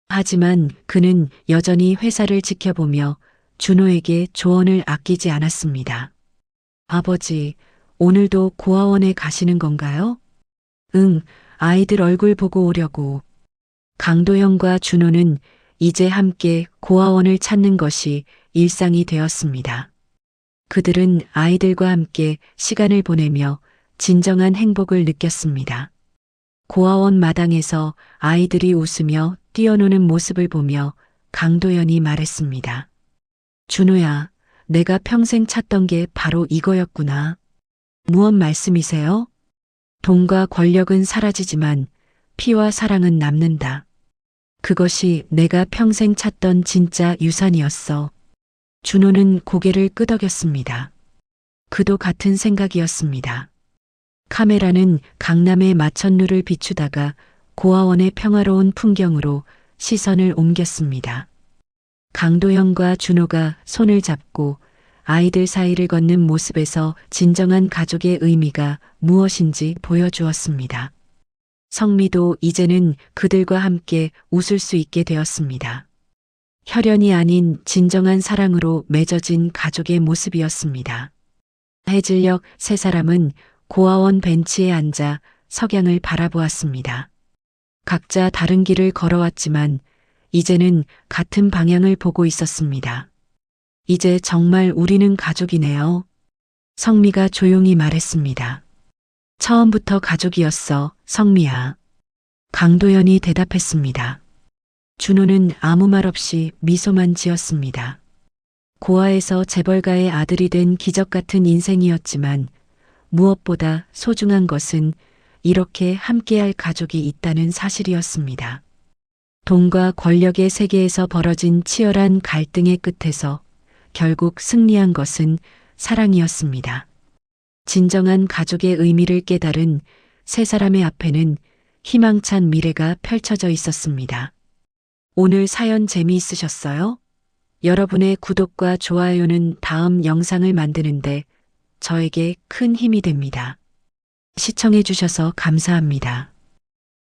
하지만 그는 여전히 회사를 지켜보며 준호에게 조언을 아끼지 않았습니다. 아버지, 오늘도 고아원에 가시는 건가요? 응, 아이들 얼굴 보고 오려고. 강도연과 준호는 이제 함께 고아원을 찾는 것이 일상이 되었습니다. 그들은 아이들과 함께 시간을 보내며 진정한 행복을 느꼈습니다. 고아원 마당에서 아이들이 웃으며 뛰어노는 모습을 보며 강도연이 말했습니다. 준호야, 내가 평생 찾던 게 바로 이거였구나. 무엇 말씀이세요? 돈과 권력은 사라지지만 피와 사랑은 남는다. 그것이 내가 평생 찾던 진짜 유산이었어. 준호는 고개를 끄덕였습니다. 그도 같은 생각이었습니다. 카메라는 강남의 마천루를 비추다가 고아원의 평화로운 풍경으로 시선을 옮겼습니다. 강도현과 준호가 손을 잡고 아이들 사이를 걷는 모습에서 진정한 가족의 의미가 무엇인지 보여주었습니다. 성미도 이제는 그들과 함께 웃을 수 있게 되었습니다. 혈연이 아닌 진정한 사랑으로 맺어진 가족의 모습이었습니다. 해질녘 세 사람은 고아원 벤치에 앉아 석양을 바라보았습니다. 각자 다른 길을 걸어왔지만 이제는 같은 방향을 보고 있었습니다. 이제 정말 우리는 가족이네요. 성미가 조용히 말했습니다. 처음부터 가족이었어, 성미야. 강도연이 대답했습니다. 준호는 아무 말 없이 미소만 지었습니다. 고아에서 재벌가의 아들이 된 기적 같은 인생이었지만 무엇보다 소중한 것은 이렇게 함께할 가족이 있다는 사실이었습니다. 돈과 권력의 세계에서 벌어진 치열한 갈등의 끝에서 결국 승리한 것은 사랑이었습니다. 진정한 가족의 의미를 깨달은 세 사람의 앞에는 희망찬 미래가 펼쳐져 있었습니다. 오늘 사연 재미있으셨어요? 여러분의 구독과 좋아요는 다음 영상을 만드는데 저에게 큰 힘이 됩니다. 시청해 주셔서 감사합니다.